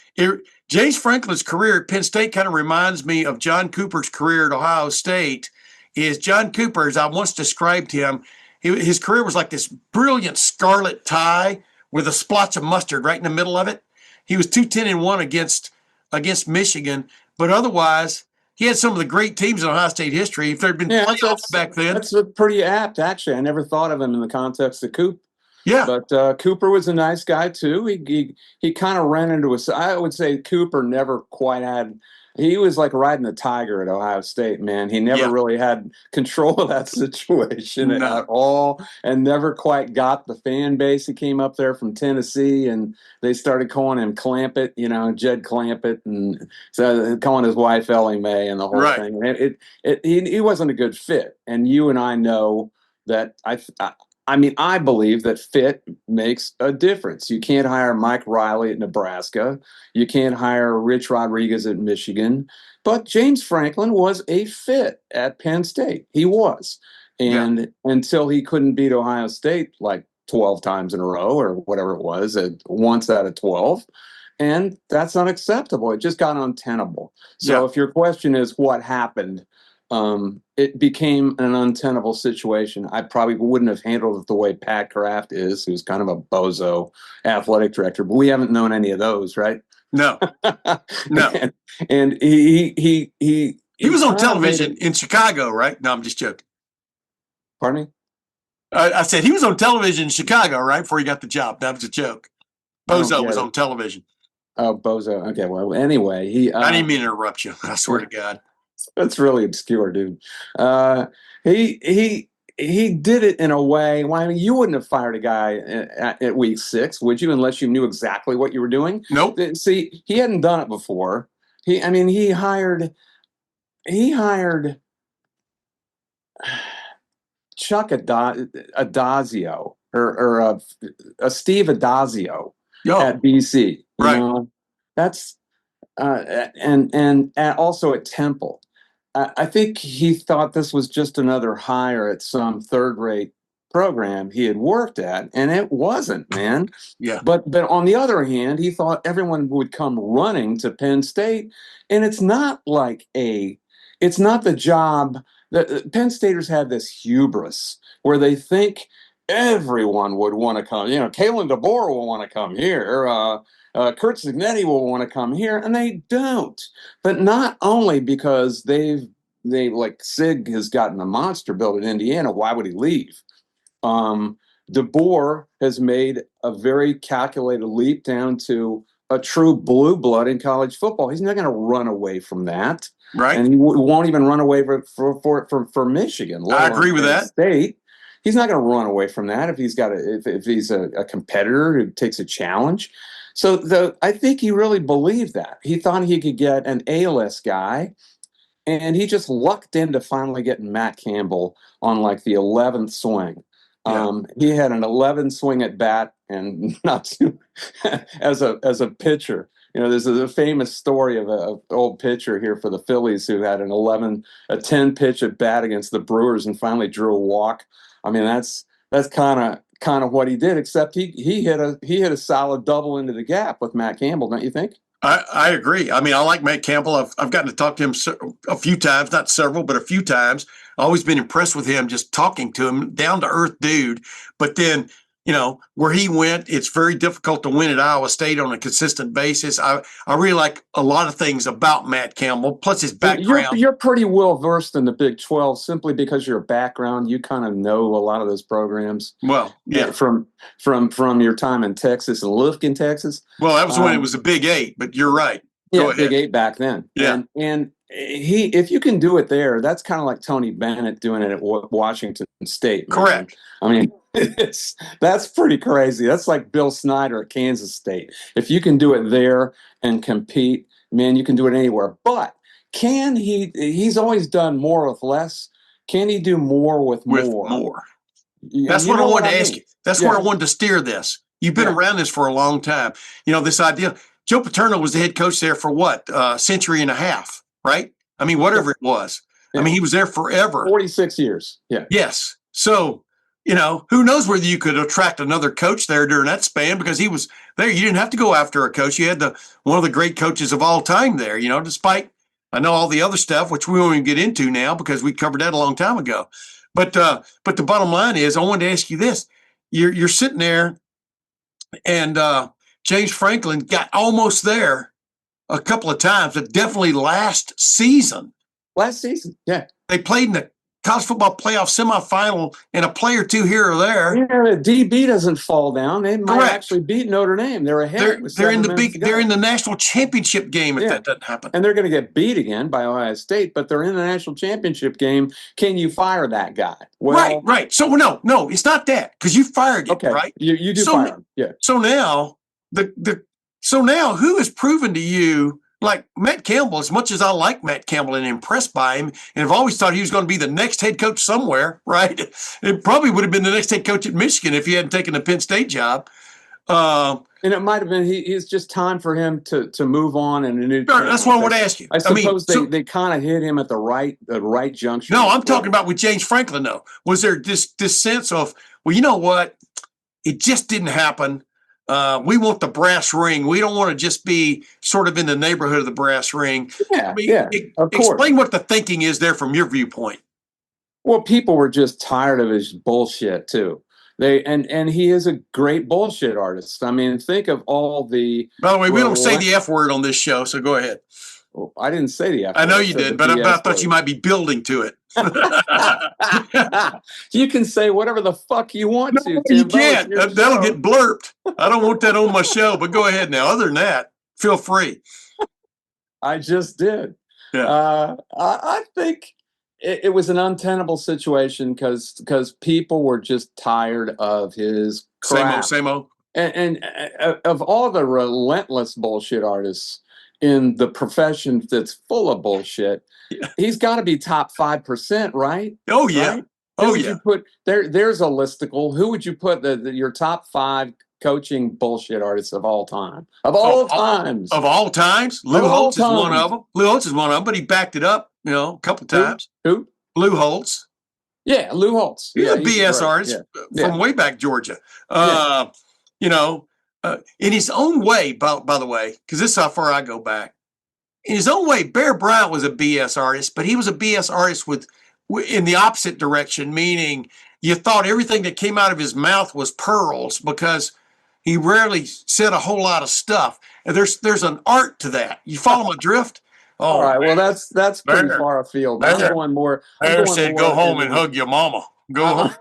Speaker 4: James Franklin's career at Penn State kind of reminds me of John Cooper's career at Ohio State. Is John Cooper, as I once described him, his career was like this brilliant scarlet tie with a splotch of mustard right in the middle of it. He was 2-10-1 against Michigan, but otherwise he had some of the great teams in Ohio State history. If there had been playoffs back then,
Speaker 3: that's pretty apt. Actually, I never thought of him in the context of Coop.
Speaker 4: Yeah,
Speaker 3: but Cooper was a nice guy too. He kind of ran into I would say Cooper never quite had. He was like riding the tiger at Ohio State, man. He never really had control of that situation at all, and never quite got the fan base. He came up there from Tennessee, and they started calling him Clampett, Jed Clampett, and so calling his wife Ellie Mae and the whole thing. And he wasn't a good fit, and you and I know that. I believe that fit makes a difference. You can't hire Mike Riley at Nebraska. You can't hire Rich Rodriguez at Michigan. But James Franklin was a fit at Penn State. He was. And until he couldn't beat Ohio State like 12 times in a row or whatever it was, once out of 12. And that's unacceptable. It just got untenable. So if your question is what happened, it became an untenable situation. I probably wouldn't have handled it the way Pat Kraft is, who's kind of a bozo athletic director, but we haven't known any of those, right?
Speaker 4: No.
Speaker 3: And he
Speaker 4: was on television in Chicago, right? No, I'm just joking.
Speaker 3: Pardon me?
Speaker 4: I said he was on television in Chicago, right, before he got the job. That was a joke. Bozo was on television.
Speaker 3: Oh, bozo. Okay, well, anyway,
Speaker 4: I didn't mean to interrupt you. I swear to God.
Speaker 3: That's really obscure, dude. He did it in a way. Well, I mean, you wouldn't have fired a guy at week 6, would you? Unless you knew exactly what you were doing.
Speaker 4: Nope.
Speaker 3: See, he hadn't done it before. He hired Chuck Adazio or Steve Adazio at BC.
Speaker 4: Right.
Speaker 3: That's and also at Temple. I think he thought this was just another hire at some third-rate program he had worked at, and it wasn't, man.
Speaker 4: Yeah.
Speaker 3: But on the other hand, he thought everyone would come running to Penn State, and it's not the job that Penn Staters have this hubris where they think everyone would want to come. Kalen DeBoer will want to come here. Kurt Signetti will want to come here, and they don't. But not only because they like Sig has gotten a monster built in Indiana. Why would he leave? DeBoer has made a very calculated leap down to a true blue blood in college football. He's not going to run away from that,
Speaker 4: right?
Speaker 3: And he won't even run away for Michigan.
Speaker 4: I agree with that.
Speaker 3: State. He's not going to run away from that if he's a competitor who takes a challenge. So I think he really believed that. He thought he could get an A-list guy, and he just lucked into finally getting Matt Campbell on like the 11th swing. Yeah. He had an 11 swing at bat, and not too, as a pitcher. There's a famous story of an old pitcher here for the Phillies who had a 10 pitch at bat against the Brewers and finally drew a walk. I mean, that's kind of what he did, except he hit a solid double into the gap with Matt Campbell, don't you think?
Speaker 4: I agree. I mean, I like Matt Campbell. I've gotten to talk to him a few times, not several, but a few times. I've always been impressed with him, just talking to him, down to earth dude. But then, where he went, it's very difficult to win at Iowa State on a consistent basis. I really like a lot of things about Matt Campbell, plus his background.
Speaker 3: You're pretty well versed in the Big 12 simply because your background. You kind of know a lot of those programs.
Speaker 4: Well, yeah,
Speaker 3: from your time in Texas and Lufkin, Texas.
Speaker 4: Well, that was when it was a Big 8, but you're right.
Speaker 3: Yeah, Big Eight back then.
Speaker 4: Yeah.
Speaker 3: And if you can do it there, that's kind of like Tony Bennett doing it at Washington State. Man.
Speaker 4: Correct.
Speaker 3: I mean, that's pretty crazy. That's like Bill Snyder at Kansas State. If you can do it there and compete, man, you can do it anywhere. But can he? He's always done more with less. Can he do more with more?
Speaker 4: More. That's what I wanted to ask you. That's where I wanted to steer this. You've been around this for a long time. You know, this idea. Joe Paterno was the head coach there for what, a century and a half, right? I mean, whatever it was. I mean, he was there forever.
Speaker 3: 46 years. Yeah.
Speaker 4: Yes. So, you know, who knows whether you could attract another coach there during that span, because he was there. You didn't have to go after a coach. You had one of the great coaches of all time there, you know, despite I know all the other stuff, which we won't even get into now because we covered that a long time ago. But the bottom line is, I wanted to ask you this. You're sitting there and James Franklin got almost there a couple of times, but definitely last season.
Speaker 3: Yeah.
Speaker 4: They played in the college football playoff semifinal and a play or two here or there.
Speaker 3: Yeah, DB doesn't fall down. They might actually beat Notre Dame. They're ahead.
Speaker 4: They're in the national championship game if that doesn't happen.
Speaker 3: And they're going to get beat again by Ohio State, but they're in the national championship game. Can you fire that guy? Well,
Speaker 4: right. So no, it's not that, because you fired him, right?
Speaker 3: You do fire him. Yeah.
Speaker 4: So now so now who has proven to you, like Matt Campbell, as much as I like Matt Campbell and impressed by him, and I've always thought he was going to be the next head coach somewhere, right? It probably would have been the next head coach at Michigan if he hadn't taken the Penn State job.
Speaker 3: And it might have been it's just time for him to move on and a new.
Speaker 4: That's what I want to ask you.
Speaker 3: I suppose they kind of hit him at the right juncture.
Speaker 4: No, I'm talking about with James Franklin though. Was there this sense of, well, you know what? It just didn't happen. We want the brass ring. We don't want to just be sort of in the neighborhood of the brass ring.
Speaker 3: Yeah, of course.
Speaker 4: Explain what the thinking is there from your viewpoint.
Speaker 3: Well, people were just tired of his bullshit too. And he is a great bullshit artist. I mean, think of all the.
Speaker 4: By the way, we don't say the F word on this show, so go ahead.
Speaker 3: Well, I didn't say the F word.
Speaker 4: I know you did, but I thought you might be building to it.
Speaker 3: You can say whatever the fuck you want to. Tim.
Speaker 4: You can't. That'll get blurped. I don't want that on my show, but go ahead now. Other than that, feel free.
Speaker 3: I just did.
Speaker 4: Yeah.
Speaker 3: I think it was an untenable situation because people were just tired of his crap.
Speaker 4: Same old.
Speaker 3: And of all the relentless bullshit artists in the profession that's full of bullshit, he's got to be top 5%, right?
Speaker 4: Oh yeah.
Speaker 3: Right?
Speaker 4: You
Speaker 3: put there's a listicle. Who would you put your top 5 coaching bullshit artists of all time? Of all times.
Speaker 4: Of all times? Lou Holtz is one of them. Lou Holtz is one of them, but he backed it up, a couple of times.
Speaker 3: Who?
Speaker 4: Lou Holtz.
Speaker 3: Yeah, Lou Holtz.
Speaker 4: He's a BS artist from way back Georgia. In his own way, by the way, because this is how far I go back. In his own way, Bear Bryant was a BS artist, but he was a BS artist in the opposite direction, meaning you thought everything that came out of his mouth was pearls because he rarely said a whole lot of stuff. And there's an art to that. You follow my drift? Oh,
Speaker 3: all right. Well, that's pretty far afield. I'm going more.
Speaker 4: Bear said, "Go home and hug your mama. Go home."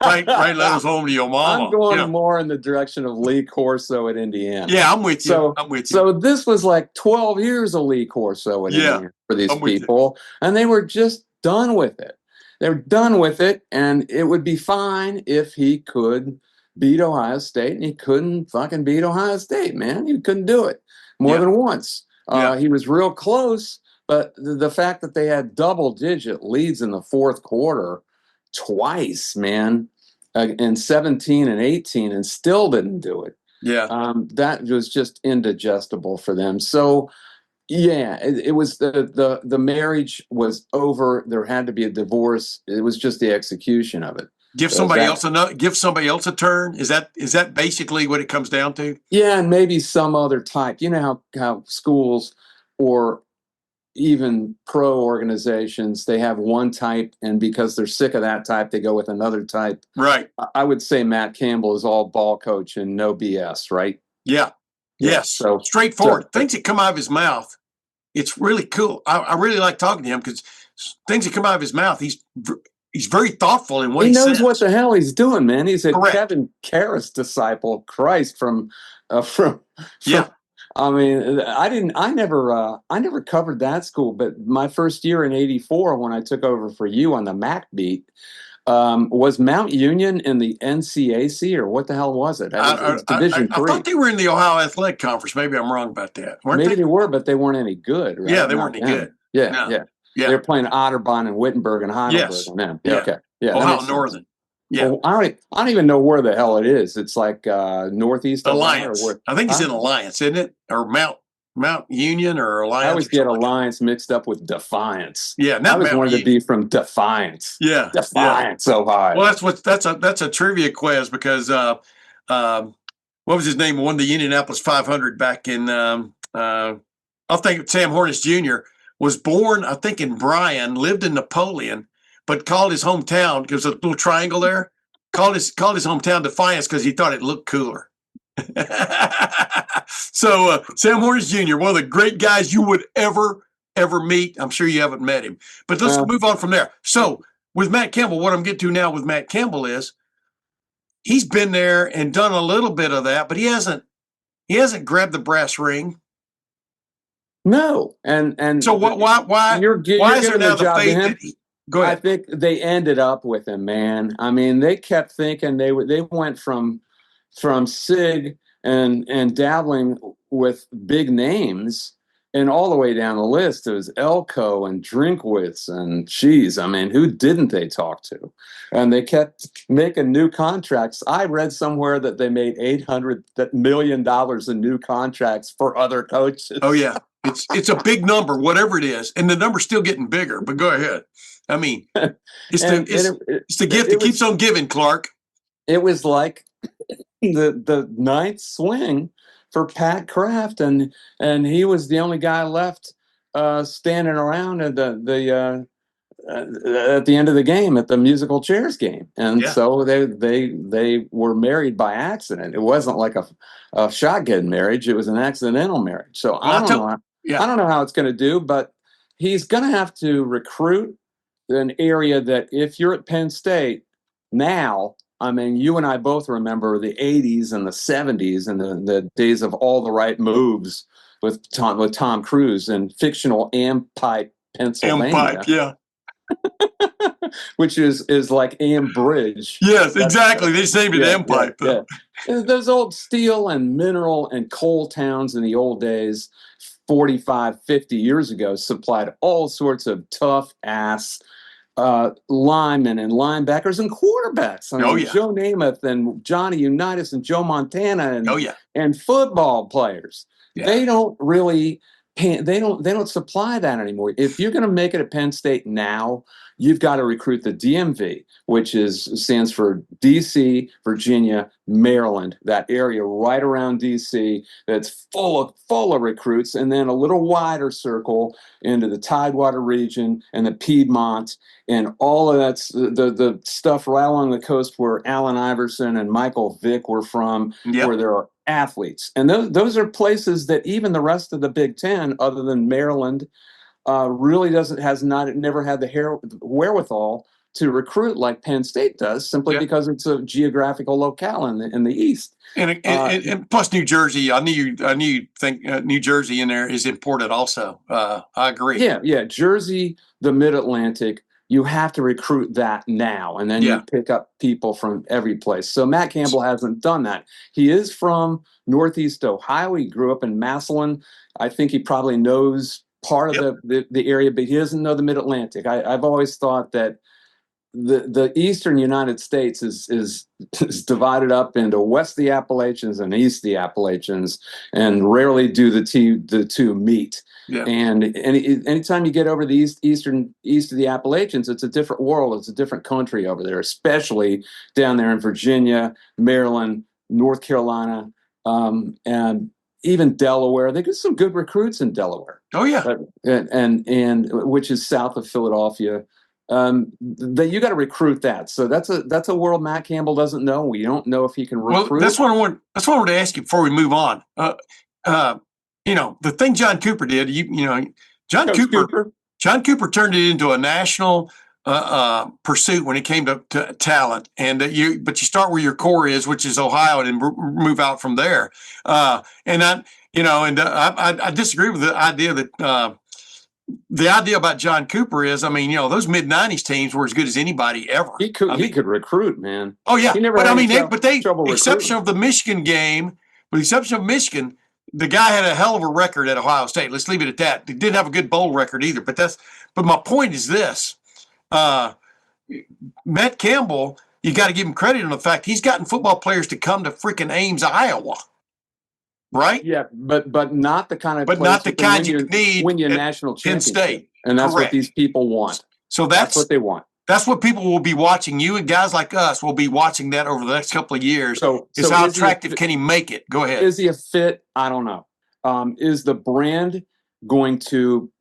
Speaker 4: Right, letters home to your mama.
Speaker 3: I'm going more in the direction of Lee Corso at Indiana.
Speaker 4: Yeah, I'm with you.
Speaker 3: So this was like 12 years of Lee Corso at Indiana for these people, and they were just done with it. They're done with it, and it would be fine if he could beat Ohio State, and he couldn't fucking beat Ohio State, man. He couldn't do it more than once. He was real close, but the fact that they had double-digit leads in the fourth quarter twice, man, in 17 and 18, and still didn't do it.
Speaker 4: Yeah.
Speaker 3: That was just indigestible for them. So, yeah, it was the marriage was over. There had to be a divorce. It was just the execution of it.
Speaker 4: Give somebody else a turn. Is that basically what it comes down to?
Speaker 3: Yeah, and maybe some other type. You know how schools or even pro organizations, they have one type, and because they're sick of that type, they go with another type.
Speaker 4: Right.
Speaker 3: I would say Matt Campbell is all ball coach and no BS, right?
Speaker 4: Yeah. Yes. So straightforward. Things that come out of his mouth, it's really cool. I really like talking to him because things that come out of his mouth, he's very thoughtful in what he
Speaker 3: knows
Speaker 4: says.
Speaker 3: what the hell he's doing, man. He's a
Speaker 4: Correct.
Speaker 3: Kevin Karras disciple. Christ, from I mean, I never covered that school, but my first year in '84, when I took over for you on the MAC beat, was Mount Union in the NCAC or what the hell was it? It was Division
Speaker 4: I
Speaker 3: Three.
Speaker 4: thought they were in the Ohio Athletic Conference. Maybe I'm wrong about that.
Speaker 3: Maybe they were, but they weren't any good, right?
Speaker 4: Yeah, they weren't any good.
Speaker 3: Yeah,
Speaker 4: No.
Speaker 3: yeah.
Speaker 4: Yeah.
Speaker 3: They were playing Otterbein and Wittenberg and Heidelberg
Speaker 4: Yes.
Speaker 3: and them.
Speaker 4: Yeah.
Speaker 3: Okay. Yeah. that
Speaker 4: Ohio
Speaker 3: makes sense.
Speaker 4: Northern. Yeah.
Speaker 3: Well, I don't even know where the hell it is. It's like Northeast
Speaker 4: Alliance.
Speaker 3: Ohio.
Speaker 4: I think it's in Alliance, isn't it? Or Mount Union or Alliance.
Speaker 3: I always get Alliance mixed up with Defiance.
Speaker 4: Yeah,
Speaker 3: I always wanted to be from Defiance.
Speaker 4: Yeah,
Speaker 3: Defiance, Ohio.
Speaker 4: Well, that's a trivia quiz because what was his name? Won the Indianapolis 500 back in I think Sam Hornish Jr. was born, I think, in Bryan, lived in Napoleon, but called his hometown because there's a little triangle there. Called his hometown Defiance because he thought it looked cooler. So Sam Hornish Jr., one of the great guys you would ever meet. I'm sure you haven't met him, but let's move on from there. So with Matt Campbell, what I'm getting to now with Matt Campbell is he's been there and done a little bit of that, but he hasn't grabbed the brass ring.
Speaker 3: No, and
Speaker 4: so why is there now the faith that he? Go ahead.
Speaker 3: I think they ended up with him, man. I mean, they kept thinking they went from SIG and dabbling with big names and all the way down the list. It was Elko and Drinkwitz and geez, I mean, who didn't they talk to? And they kept making new contracts. I read somewhere that they made $800 million in new contracts for other coaches.
Speaker 4: Oh yeah, it's a big number, whatever it is, and the number's still getting bigger. But go ahead. I mean, it's the gift that keeps on giving, Clark.
Speaker 3: It was like the ninth swing for Pat Kraft, and he was the only guy left standing around at the end of the game at the musical chairs game, and so they were married by accident. It wasn't like a shotgun marriage; it was an accidental marriage. So I don't know how it's going to do, but he's going to have to recruit an area that if you're at Penn State now. I mean, you and I both remember the 80s and the 70s and the days of all the right moves with Tom Cruise and fictional Ampipe, Pennsylvania.
Speaker 4: Ampipe, yeah.
Speaker 3: Which is like Am Bridge.
Speaker 4: Yes, exactly. They named it Ampipe.
Speaker 3: Yeah. Those old steel and mineral and coal towns in the old days, 45, 50 years ago, supplied all sorts of tough ass linemen and linebackers and quarterbacks. I mean, Joe Namath and Johnny Unitas and Joe Montana and football players. Yeah. They don't really they don't supply that anymore. If you're going to make it at Penn State now, you've got to recruit the DMV, which stands for DC, Virginia, Maryland, that area right around DC that's full of recruits, and then a little wider circle into the Tidewater region and the Piedmont and all of that's the stuff right along the coast where Allen Iverson and Michael Vick were from, where there are athletes. And those are places that even the rest of the Big Ten, other than Maryland, really never had the wherewithal to recruit like Penn State does, simply because it's a geographical locale in the East.
Speaker 4: And plus New Jersey, I knew you think New Jersey in there is important also. I agree.
Speaker 3: Yeah. Jersey, the Mid-Atlantic, you have to recruit that now, and then you pick up people from every place. So Matt Campbell hasn't done that. He is from Northeast Ohio. He grew up in Massillon. I think he probably knows part of the area, but he doesn't know the Mid-Atlantic. I've always thought that the eastern United States is divided up into west of the Appalachians and east of the Appalachians, and rarely do the two meet. Yeah. And anytime you get over the east of the Appalachians, it's a different world. It's a different country over there, especially down there in Virginia, Maryland, North Carolina, and even Delaware. They get some good recruits in Delaware.
Speaker 4: Oh yeah,
Speaker 3: and which is south of Philadelphia. That you got to recruit that. So that's a world Matt Campbell doesn't know. We don't know if he can recruit.
Speaker 4: Well, that's what I wanted to ask you before we move on. The thing John Cooper did, John Cooper turned it into a national pursuit when it came to talent. And but you start where your core is, which is Ohio, and move out from there. And You know, and I disagree with the idea that the idea about John Cooper is, I mean, you know, those mid-90s teams were as good as anybody ever.
Speaker 3: He could recruit, man.
Speaker 4: Oh, yeah.
Speaker 3: He never
Speaker 4: But
Speaker 3: had
Speaker 4: I mean,
Speaker 3: trouble
Speaker 4: exception
Speaker 3: recruiting.
Speaker 4: of the Michigan game, with the exception of Michigan, the guy had a hell of a record at Ohio State. Let's leave it at that. He didn't have a good bowl record either. But my point is this. Matt Campbell, you got to give him credit on the fact he's gotten football players to come to freaking Ames, Iowa. Right?
Speaker 3: Yeah, but not the kind of
Speaker 4: But not the kind you need
Speaker 3: win your
Speaker 4: at
Speaker 3: national
Speaker 4: Penn
Speaker 3: championship.
Speaker 4: State.
Speaker 3: And that's
Speaker 4: Correct.
Speaker 3: what these people want.
Speaker 4: So
Speaker 3: That's what they want.
Speaker 4: That's what people will be watching. You and guys like us will be watching that over the next couple of years.
Speaker 3: So
Speaker 4: how attractive can he make it? Go ahead.
Speaker 3: Is he a fit? I don't know. Is the brand going to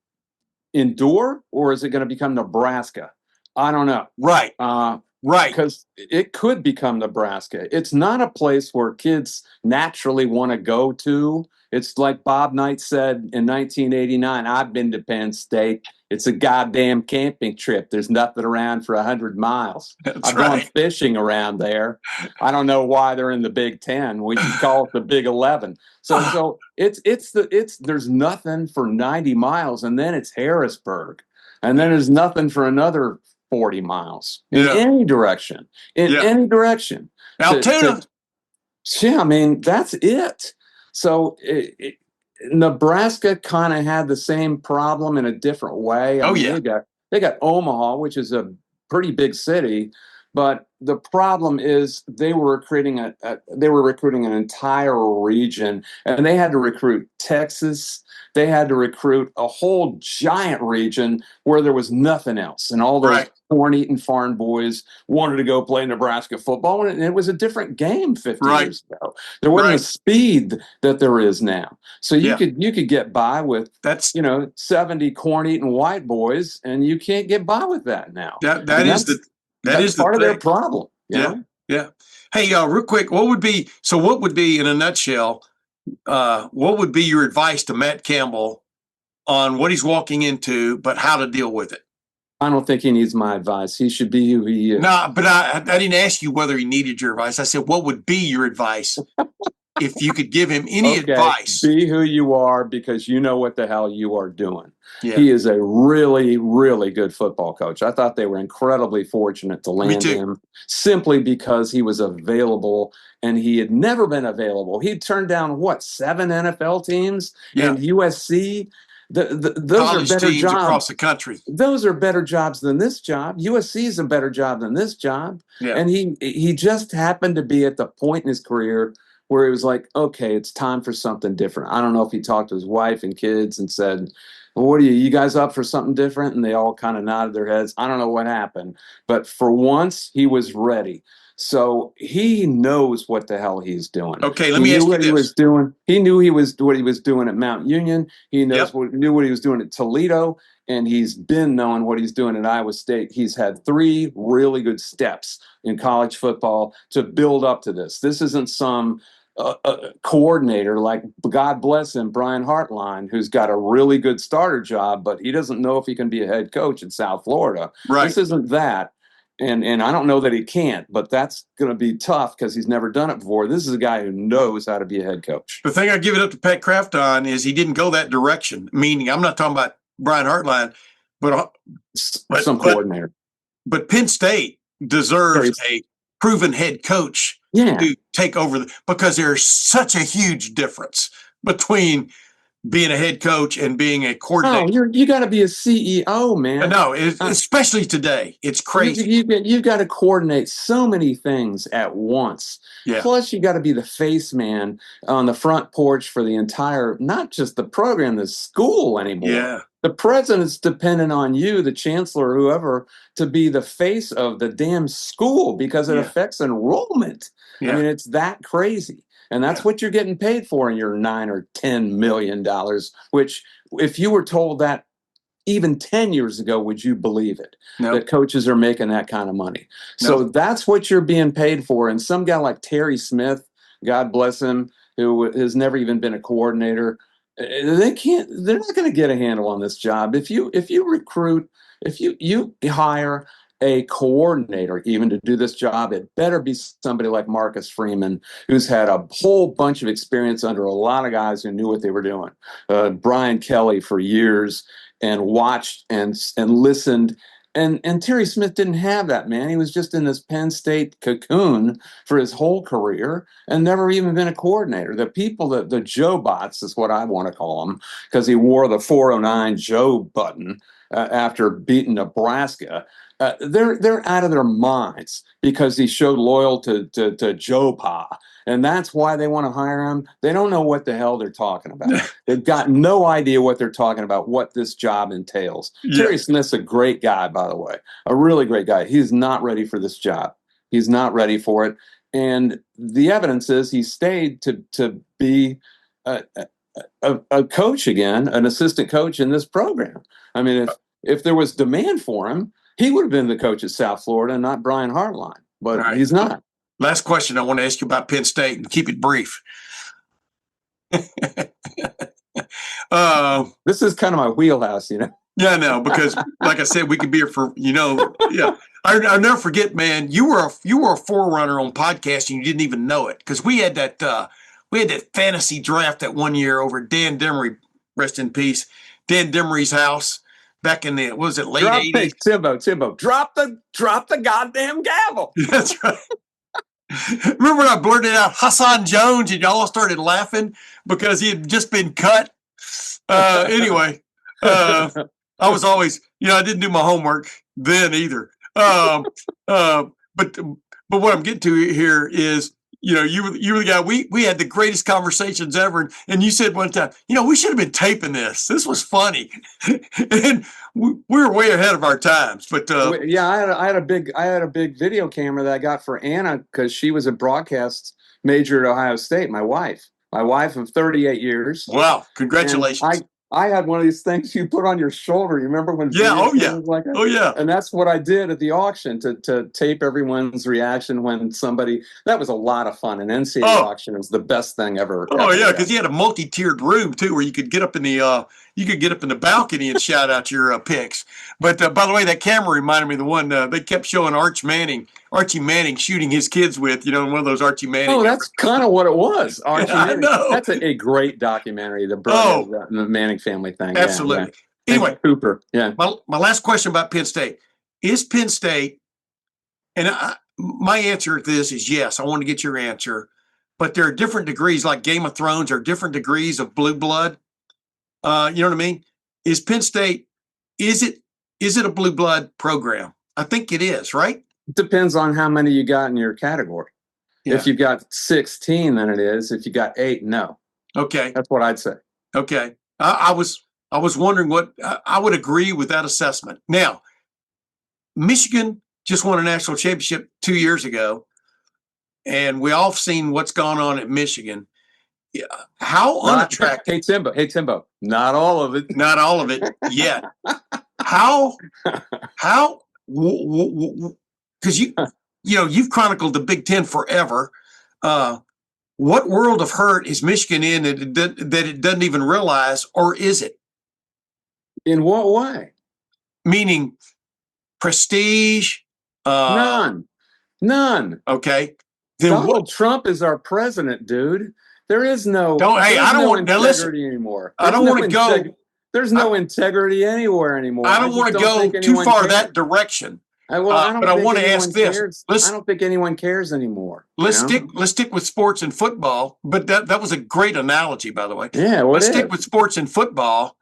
Speaker 3: endure, or is it going to become Nebraska? I don't know.
Speaker 4: Right. Right.
Speaker 3: Because it could become Nebraska. It's not a place where kids naturally want to go to. It's like Bob Knight said in 1989, I've been to Penn State. It's a goddamn camping trip. There's nothing around for 100 miles. I've gone fishing around there. I don't know why they're in the Big Ten. We should call it the Big 11. So there's nothing for 90 miles, and then it's Harrisburg. And then there's nothing for another 40 miles in any direction. Any direction.
Speaker 4: Altoona.
Speaker 3: Yeah, I mean, that's it. So Nebraska kind of had the same problem in a different way. I mean, they got Omaha, which is a pretty big city, but the problem is they were recruiting an entire region, and they had to recruit Texas. They had to recruit a whole giant region where there was nothing else, and all those corn-eating farm boys wanted to go play Nebraska football, and it was a different game 50 years ago. There wasn't the speed that there is now, so you could get by with 70 corn-eating white boys, and you can't get by with that now. That's part of their problem. You know?
Speaker 4: Hey, real quick, what would be in a nutshell? What would be your advice to Matt Campbell on what he's walking into, but how to deal with it?
Speaker 3: I don't think he needs my advice. He should be who he is.
Speaker 4: No, but I didn't ask you whether he needed your advice. I said, what would be your advice if you could give him any advice?
Speaker 3: Be who you are, because you know what the hell you are doing.
Speaker 4: Yeah.
Speaker 3: He is a really, really good football coach. I thought they were incredibly fortunate to land him simply because he was available, and he had never been available. He'd turned down, 7 NFL teams and USC? Those
Speaker 4: college
Speaker 3: are better
Speaker 4: teams
Speaker 3: jobs
Speaker 4: across the country.
Speaker 3: Those are better jobs than this job. USC is a better job than this job. Yeah. And he just happened to be at the point in his career where he was like, okay, it's time for something different. I don't know if he talked to his wife and kids and said, well, what are you guys up for something different? And they all kind of nodded their heads. I don't know what happened, but for once he was ready. So he knows what the hell he's doing.
Speaker 4: Okay, let me ask you this.
Speaker 3: He was doing. He knew what he was doing at Mount Union. He knew what he was doing at Toledo, and he's been knowing what he's doing at Iowa State. He's had 3 really good steps in college football to build up to this. This isn't some coordinator like, God bless him, Brian Hartline, who's got a really good starter job, but he doesn't know if he can be a head coach in South Florida.
Speaker 4: Right.
Speaker 3: This isn't that. And I don't know that he can't, but that's going to be tough because he's never done it before. This is a guy who knows how to be a head coach.
Speaker 4: The thing I give it up to Pat Kraft on is he didn't go that direction. Meaning, I'm not talking about Brian Hartline, but
Speaker 3: some coordinator.
Speaker 4: But Penn State deserves a proven head coach to take over because there's such a huge difference between being a head coach and being a coordinator.
Speaker 3: Oh, you got to be a CEO, man.
Speaker 4: No, especially today. It's crazy.
Speaker 3: You've got to coordinate so many things at once.
Speaker 4: Yeah.
Speaker 3: Plus, you got to be the face man on the front porch for the entire, not just the program, the school anymore.
Speaker 4: Yeah.
Speaker 3: The president's dependent on you, the chancellor, whoever, to be the face of the damn school because it affects enrollment.
Speaker 4: Yeah.
Speaker 3: I mean, it's that crazy. And that's what you're getting paid for in your $9 or $10 million, which if you were told that even 10 years ago, would you believe it?
Speaker 4: No.
Speaker 3: That coaches are making that kind of money.
Speaker 4: No.
Speaker 3: So that's what you're being paid for. And some guy like Terry Smith, God bless him, who has never even been a coordinator, they're not going to get a handle on this job. If you recruit, if you hire a coordinator even to do this job, it better be somebody like Marcus Freeman, who's had a whole bunch of experience under a lot of guys who knew what they were doing. Brian Kelly for years, and watched and listened. And Terry Smith didn't have that, man. He was just in this Penn State cocoon for his whole career and never even been a coordinator. The people, the Joe bots is what I want to call them, because he wore the 409 Joe button after beating Nebraska. They're out of their minds because he showed loyalty to Joe Pa. And that's why they want to hire him. They don't know what the hell they're talking about. They've got no idea what they're talking about, what this job entails. Yeah. Terry Smith's a great guy, by the way, a really great guy. He's not ready for this job. He's not ready for it. And the evidence is he stayed to be a coach again, an assistant coach in this program. I mean, if there was demand for him, he would have been the coach at South Florida, not Brian Hartline. But he's not.
Speaker 4: Last question I want to ask you about Penn State, and keep it brief.
Speaker 3: This is kind of my wheelhouse, you know.
Speaker 4: Yeah, no, because like I said, we could be here for, yeah. I'll never forget, man. You were a forerunner on podcasting. You didn't even know it, because we had that fantasy draft that one year over Dan Demery, rest in peace, Dan Demery's house back in the late 80s.
Speaker 3: Timbo, drop the goddamn gavel.
Speaker 4: That's right. Remember when I blurted out Hassan Jones and y'all started laughing because he had just been cut? Anyway, I was always, I didn't do my homework then either. But what I'm getting to here is, you were the guy, we had the greatest conversations ever. And you said one time, we should have been taping this. This was funny. And we were way ahead of our times. But
Speaker 3: yeah, I had a big video camera that I got for Anna because she was a broadcast major at Ohio State. My wife of 38 years.
Speaker 4: Wow. Congratulations.
Speaker 3: I had one of these things you put on your shoulder. You remember when?
Speaker 4: Yeah. Oh yeah.
Speaker 3: Like that?
Speaker 4: Oh yeah.
Speaker 3: And that's what I did at the auction to tape everyone's reaction when somebody. That was a lot of fun. An NCAA auction was the best thing ever.
Speaker 4: Oh yeah, because you had a multi-tiered room too, where you could get up in the balcony and shout out your picks. But by the way, that camera reminded me of the one they kept showing Archie Manning shooting his kids with. One of those Archie Manning.
Speaker 3: Oh, that's kind of what it was. Archie Manning.
Speaker 4: I know.
Speaker 3: That's a great documentary. The Manning family thing.
Speaker 4: Absolutely.
Speaker 3: Yeah.
Speaker 4: Anyway,
Speaker 3: Cooper. Yeah.
Speaker 4: My last question about Penn State is Penn State, and my answer to this is yes. I want to get your answer, but there are different degrees, like Game of Thrones, are different degrees of blue blood. You know what I mean? Is Penn State? Is it a blue blood program? I think it is, right?
Speaker 3: It depends on how many you got in your category. Yeah. If you got 16, then it is. If you got 8, no.
Speaker 4: Okay,
Speaker 3: that's what I'd say.
Speaker 4: Okay, I was wondering what I would agree with that assessment. Now, Michigan just won a national championship 2 years ago, and we all seen what's gone on at Michigan. Yeah. How unattractive?
Speaker 3: Hey Timbo, not all of it.
Speaker 4: Not all of it yet. How? Because you've chronicled the Big Ten forever. What world of hurt is Michigan in that it doesn't even realize, or is it?
Speaker 3: In what way?
Speaker 4: Meaning prestige?
Speaker 3: None.
Speaker 4: Okay.
Speaker 3: Then Donald Trump is our president, dude. There is no.
Speaker 4: I don't want
Speaker 3: integrity anymore.
Speaker 4: I don't want to go.
Speaker 3: There's no integrity anywhere anymore.
Speaker 4: I don't want to go too far that direction.
Speaker 3: I want to ask this. I don't think anyone cares anymore.
Speaker 4: Let's stick with sports and football. But that was a great analogy, by the way.
Speaker 3: Yeah,
Speaker 4: let's stick with sports and football.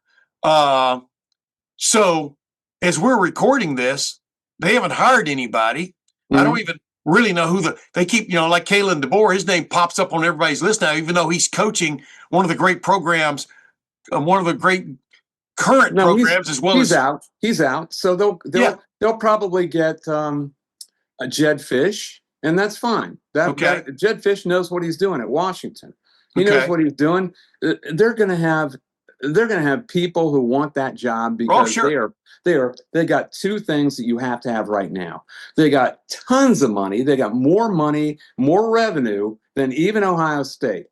Speaker 4: So as we're recording this, they haven't hired anybody. Mm-hmm. I don't even really know who they keep. Like Kalen DeBoer, his name pops up on everybody's list now, even though he's coaching one of the great programs, one of the great current programs as well.
Speaker 3: He's out. So they'll probably get a Jed Fish, and that's fine. Jed Fish knows what he's doing at Washington. He knows what he's doing. They're going to have people who want that job because they got two things that you have to have right now. They got tons of money. They got more money, more revenue than even Ohio State.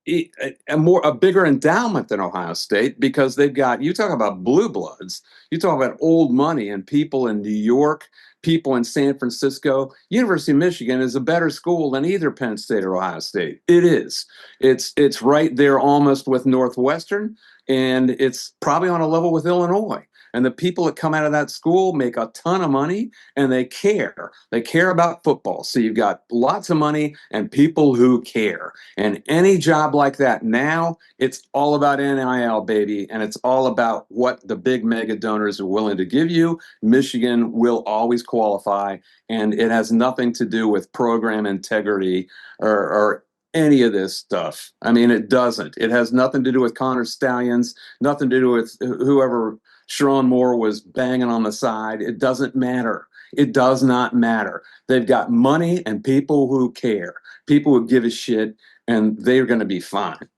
Speaker 3: a bigger endowment than Ohio State, because they've got, you talk about blue bloods, you talk about old money and people in New York, people in San Francisco. University of Michigan is a better school than either Penn State or Ohio State. It is. It's right there almost with Northwestern, and it's probably on a level with Illinois. And the people that come out of that school make a ton of money, and they care. They care about football. So you've got lots of money and people who care. And any job like that now, it's all about NIL, baby. And it's all about what the big mega donors are willing to give you. Michigan will always qualify. And it has nothing to do with program integrity or any of this stuff. I mean, it doesn't. It has nothing to do with Connor Stallions, nothing to do with whoever Sharon Moore was banging on the side. It doesn't matter. It does not matter. They've got money and people who care, people who give a shit, and they're going to be fine.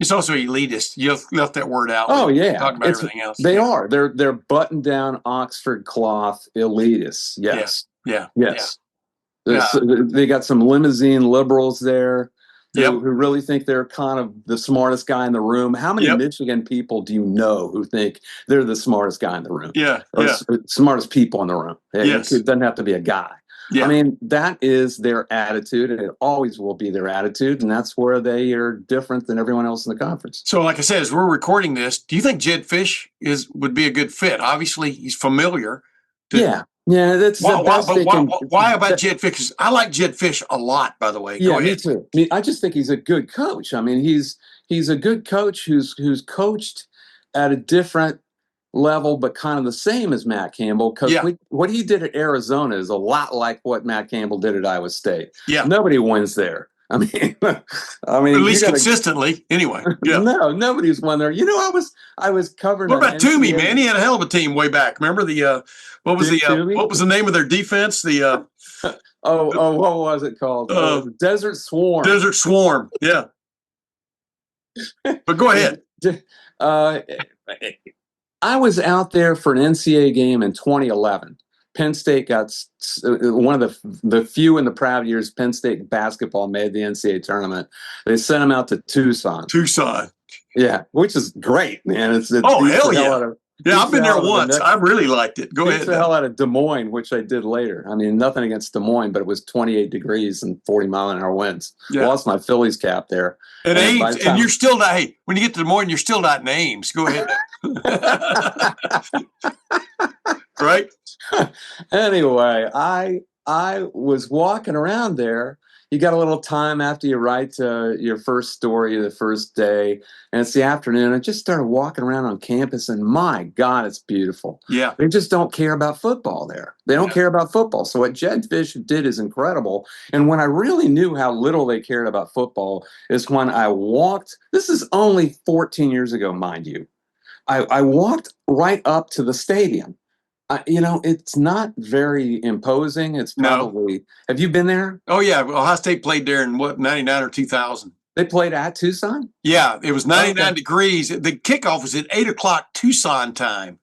Speaker 4: It's also elitist. You left that word out.
Speaker 3: Oh yeah,
Speaker 4: talking about everything else.
Speaker 3: They are. They're button down Oxford cloth elitists. Yes.
Speaker 4: Yeah.
Speaker 3: Yes. Yeah. They got some limousine liberals there who really think they're kind of the smartest guy in the room. How many Michigan people do you know who think they're the smartest guy in the room? Or smartest people in the room.
Speaker 4: Yes.
Speaker 3: It doesn't have to be a guy. Yeah. I mean, that is their attitude, and it always will be their attitude, and that's where they are different than everyone else in the conference.
Speaker 4: So, like I said, as we're recording this, do you think Jedd Fisch would be a good fit? Obviously, he's familiar.
Speaker 3: Yeah, that's
Speaker 4: why about Jedd Fisch? I like Jedd Fisch a lot, by the way.
Speaker 3: Go ahead. Me too. I just think he's a good coach. I mean, he's a good coach who's coached at a different level, but kind of the same as Matt Campbell, because what he did at Arizona is a lot like what Matt Campbell did at Iowa State. Yeah, nobody wins there. I mean,
Speaker 4: at least consistently. Anyway,
Speaker 3: no, nobody's won there. You know, I was covering.
Speaker 4: What about Toomey, man? He had a hell of a team way back. Remember what was the name of their defense?
Speaker 3: What was it called? Desert Swarm.
Speaker 4: Desert Swarm. Yeah. But go ahead.
Speaker 3: I was out there for an NCAA game in 2011. Penn State got one of the few in the proud years Penn State basketball made the NCAA tournament. They sent them out to Tucson. Yeah, which is great, man. It's
Speaker 4: hell yeah. I've been there once. I really liked it. Go ahead.
Speaker 3: The hell out of Des Moines, which I did later. I mean, nothing against Des Moines, but it was 28 degrees and 40-mile-an-hour winds. Yeah. Lost my Phillies cap there.
Speaker 4: And you're still not. Hey, when you get to Des Moines, you're still not in Ames. Go ahead. Right.
Speaker 3: Anyway, I was walking around there. You got a little time after you write your first story the first day, and it's the afternoon. I just started walking around on campus, and my God, it's beautiful.
Speaker 4: Yeah.
Speaker 3: They just don't care about football there. They don't care about football. So what Jedd Fisch did is incredible. And when I really knew how little they cared about football is when I walked. This is only 14 years ago, mind you. I walked right up to the stadium. It's not very imposing. It's probably. No. Have you been there?
Speaker 4: Oh yeah, Ohio State played there in 99 or 2000.
Speaker 3: They played at Tucson.
Speaker 4: Yeah, it was 99 degrees. The kickoff was at 8:00 Tucson time,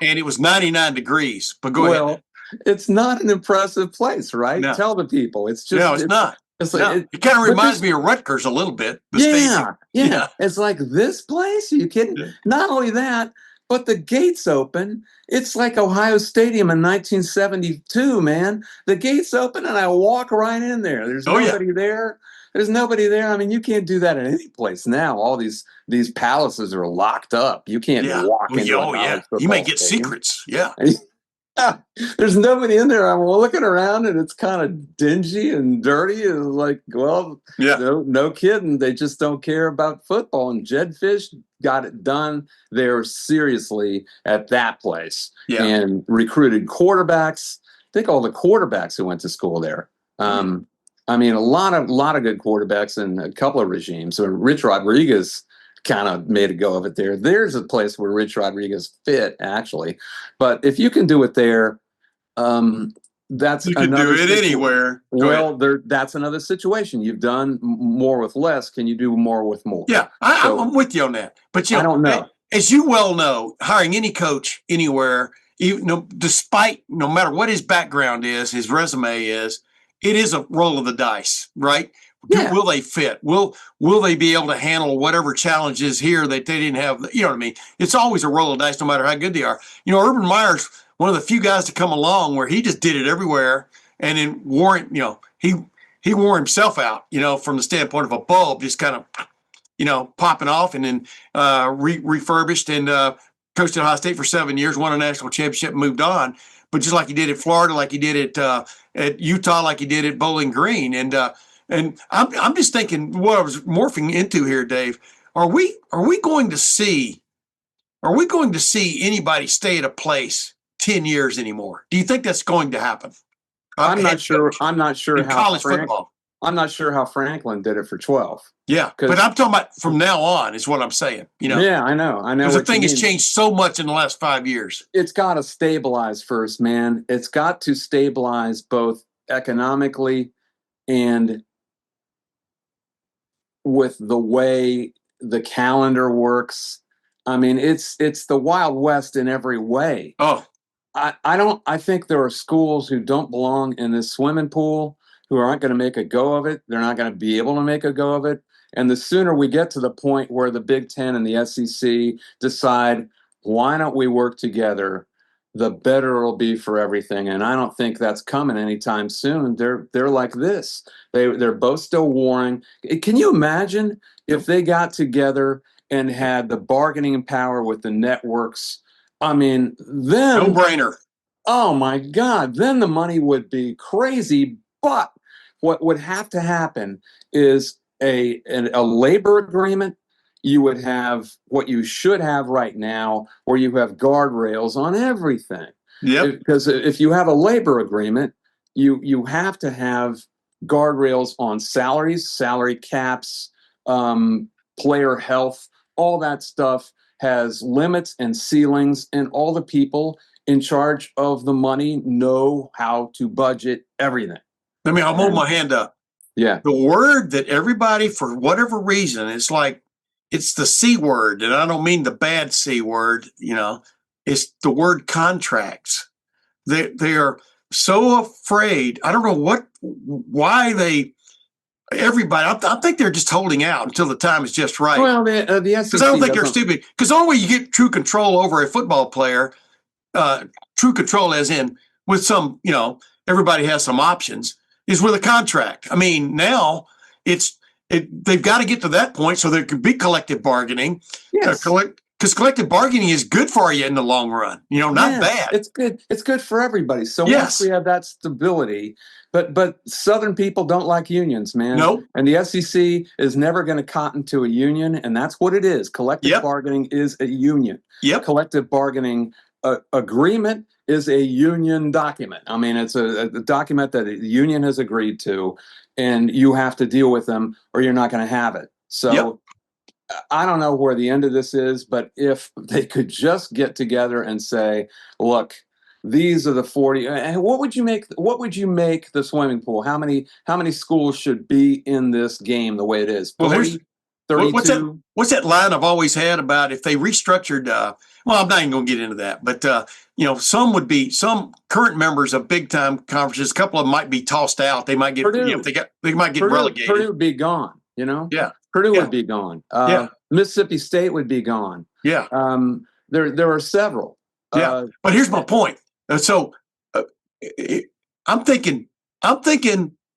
Speaker 4: and it was 99 degrees. But go ahead. Well,
Speaker 3: it's not an impressive place, right? No. Tell the people. It's just.
Speaker 4: No, it's not. It's like, it kind of reminds me of Rutgers a little bit.
Speaker 3: Yeah. It's like this place. Are you kidding? Yeah. Not only that, but the gates open. It's like Ohio Stadium in 1972, man. The gates open and I walk right in there. There's nobody there. There's nobody there. I mean, you can't do that in any place now. All these palaces are locked up. You can't walk into
Speaker 4: You may get secrets. Yeah.
Speaker 3: There's nobody in there. I'm looking around and it's kind of dingy and dirty. And like, no kidding. They just don't care about football. And Jedd Fisch got it done there seriously at that place and recruited quarterbacks. Think all the quarterbacks who went to school there. I mean, a lot of good quarterbacks in a couple of regimes. So Rich Rodriguez kind of made a go of it there. There's a place where Rich Rodriguez fit, actually. But if you can do it there, that's
Speaker 4: you can do it anywhere.
Speaker 3: Well, that's another situation. You've done more with less. Can you do more with more?
Speaker 4: Yeah, I'm with you on that. But
Speaker 3: I don't know.
Speaker 4: As you well know, hiring any coach anywhere, despite no matter what his background is, his resume is, it is a roll of the dice, right?
Speaker 3: Yeah.
Speaker 4: Will they fit? Will they be able to handle whatever challenges here that they didn't have? You know what I mean? It's always a roll of dice, no matter how good they are. You know, Urban Meyer's one of the few guys to come along where he just did it everywhere, and then wore, you know, he wore himself out, you know, from the standpoint of a bulb, just kind of, you know, popping off, and then refurbished and coached at Ohio State for 7 years, won a national championship, and moved on. But just like he did at Florida, like he did at Utah, like he did at Bowling Green, and I'm just thinking what I was morphing into here, Dave. Are we going to see anybody stay at a place 10 years anymore? Do you think that's going to happen?
Speaker 3: I'm not sure
Speaker 4: in
Speaker 3: how
Speaker 4: college football.
Speaker 3: I'm not sure how Franklin did it for 12.
Speaker 4: Yeah, but I'm talking about from now on is what I'm saying. You know.
Speaker 3: Yeah, I know.
Speaker 4: Because the thing has changed so much in the last 5 years.
Speaker 3: It's got to stabilize first, man. It's got to stabilize both economically and with the way the calendar works. I mean, it's the Wild West in every way.
Speaker 4: Oh,
Speaker 3: I think there are schools who don't belong in this swimming pool, who aren't going to make a go of it. They're not going to be able to make a go of it. And the sooner we get to the point where the Big Ten and the SEC decide, why don't we work together, the better it'll be for everything. And I don't think that's coming anytime soon. They're like this. They're both still warring. Can you imagine if they got together and had the bargaining power with the networks? I mean, then
Speaker 4: no-brainer.
Speaker 3: Oh my God, then the money would be crazy. But what would have to happen is a labor agreement. You would have what you should have right now, where you have guardrails on everything.
Speaker 4: Yep.
Speaker 3: Because if you have a labor agreement, you have to have guardrails on salaries, salary caps, player health, all that stuff has limits and ceilings, and all the people in charge of the money know how to budget everything.
Speaker 4: I mean, I'll hold my hand up.
Speaker 3: Yeah.
Speaker 4: The word that everybody, for whatever reason, it's the C word, and I don't mean the bad C word, you know, it's the word contracts. They are so afraid. I don't know why everybody, I think they're just holding out until the time is just right.
Speaker 3: Well, the SEC,
Speaker 4: because I don't think they're stupid. Because the only way you get true control over a football player, true control as in with some, you know, everybody has some options, is with a contract. I mean, now they've got to get to that point so there can be collective bargaining.
Speaker 3: Yes.
Speaker 4: Because collective bargaining is good for you in the long run. You know, not bad.
Speaker 3: It's good. It's good for everybody. So once we have that stability, but Southern people don't like unions, man.
Speaker 4: Nope.
Speaker 3: And the SEC is never going to cotton to a union, and that's what it is. Collective bargaining is a union.
Speaker 4: Yep.
Speaker 3: Collective bargaining agreement is a union document. I mean, it's a document that the union has agreed to, and you have to deal with them or you're not going to have it. So I don't know where the end of this is, but if they could just get together and say, look, these are the 40, and what would you make the swimming pool? How many schools should be in this game the way it is? 40, 32?
Speaker 4: What's that line I've always had about if they restructured, well, I'm not even going to get into that, but you know, some current members of big time conferences, a couple of them might be tossed out. They might get,
Speaker 3: Purdue.
Speaker 4: you know, they might get relegated.
Speaker 3: Purdue would be gone, you know?
Speaker 4: Yeah.
Speaker 3: Purdue would be gone. Mississippi State would be gone.
Speaker 4: Yeah.
Speaker 3: There are several.
Speaker 4: Yeah. But here's my point. So I'm thinking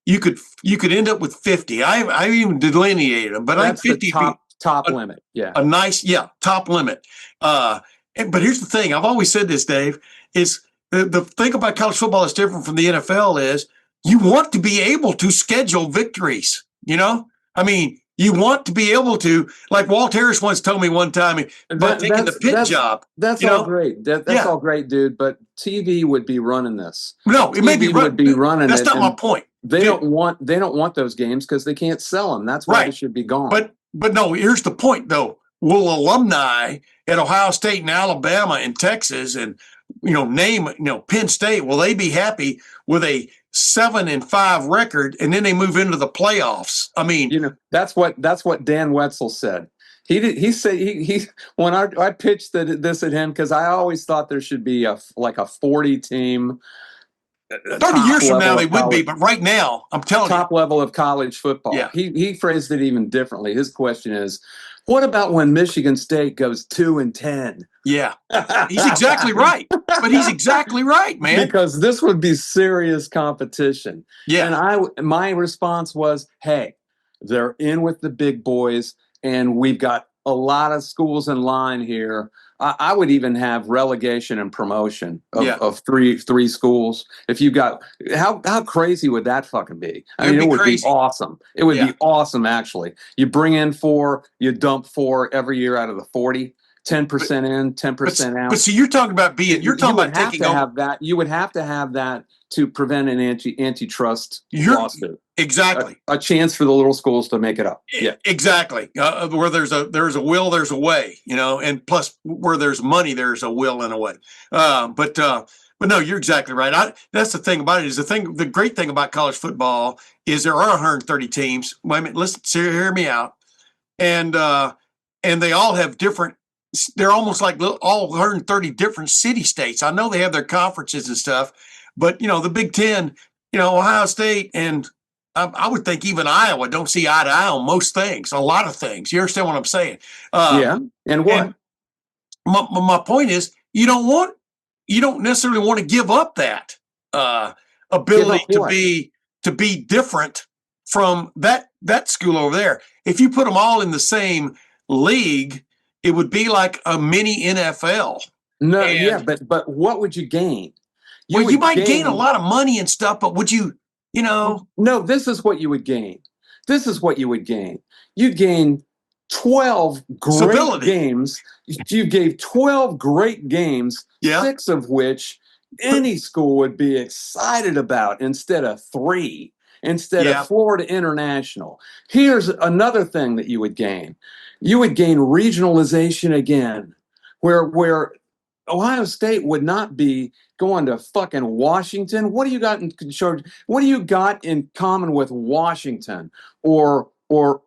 Speaker 4: you could end up with 50. I even delineated them, but I think 50
Speaker 3: the top limit. Yeah.
Speaker 4: A nice, top limit. But here's the thing. I've always said this, Dave, is the thing about college football that's different from the NFL is you want to be able to schedule victories. You know, I mean, you want to be able to, like Walt Harris once told me one time about taking the Pitt job.
Speaker 3: That's all great. That's all great, dude. But TV would be running this.
Speaker 4: No, it may be
Speaker 3: running.
Speaker 4: That's not my point.
Speaker 3: They don't want those games because they can't sell them. That's why they should be gone.
Speaker 4: But no, here's the point though. Will alumni at Ohio State and Alabama and Texas and Penn State, will they be happy with a 7-5 record and then they move into the playoffs? I mean,
Speaker 3: that's what Dan Wetzel said. He said when I pitched this at him, because I always thought there should be a 40 team
Speaker 4: 30 years from now, they would be,
Speaker 3: college,
Speaker 4: but right now, I'm telling you.
Speaker 3: top level of college football.
Speaker 4: Yeah.
Speaker 3: He phrased it even differently. His question is, what about when Michigan State goes 2-10?
Speaker 4: Yeah. He's exactly right. But he's exactly right, man.
Speaker 3: Because this would be serious competition.
Speaker 4: Yeah.
Speaker 3: And my response was, hey, they're in with the big boys, and we've got a lot of schools in line here. I would even have relegation and promotion of three schools. If you got how crazy would that fucking be? I mean, it would be awesome. It would be awesome, actually. You bring in 4, you dump 4 every year out of the 40. 10% in, 10% out.
Speaker 4: But see, you're talking about taking
Speaker 3: over. You would have to have that to prevent an antitrust lawsuit.
Speaker 4: Exactly.
Speaker 3: A chance for the little schools to make it up. Yeah.
Speaker 4: Exactly. Where there's a will, there's a way, and plus where there's money, there's a will and a way. But no, you're exactly right. That's the thing about it the great thing about college football is there are 130 teams. Wait a minute, listen, hear me out. And they all have different, they're almost like all 130 different city states. I know they have their conferences and stuff, but the Big Ten, Ohio State and I would think even Iowa don't see eye to eye on most things, a lot of things. You understand what I'm saying?
Speaker 3: Yeah. And what?
Speaker 4: And my point is, you don't necessarily want to give up that ability to be different from that school over there. If you put them all in the same league, it would be like a mini NFL.
Speaker 3: No, but what would you gain?
Speaker 4: You might gain a lot of money and stuff, but would you?
Speaker 3: No, this is what you would gain. You'd gain 12 great games. You gave 12 great games, 6 of which any school would be excited about instead of 3, instead of Florida International. Here's another thing that you would gain. You would gain regionalization again, where Ohio State would not be going to fucking Washington. What do you got in common with Washington or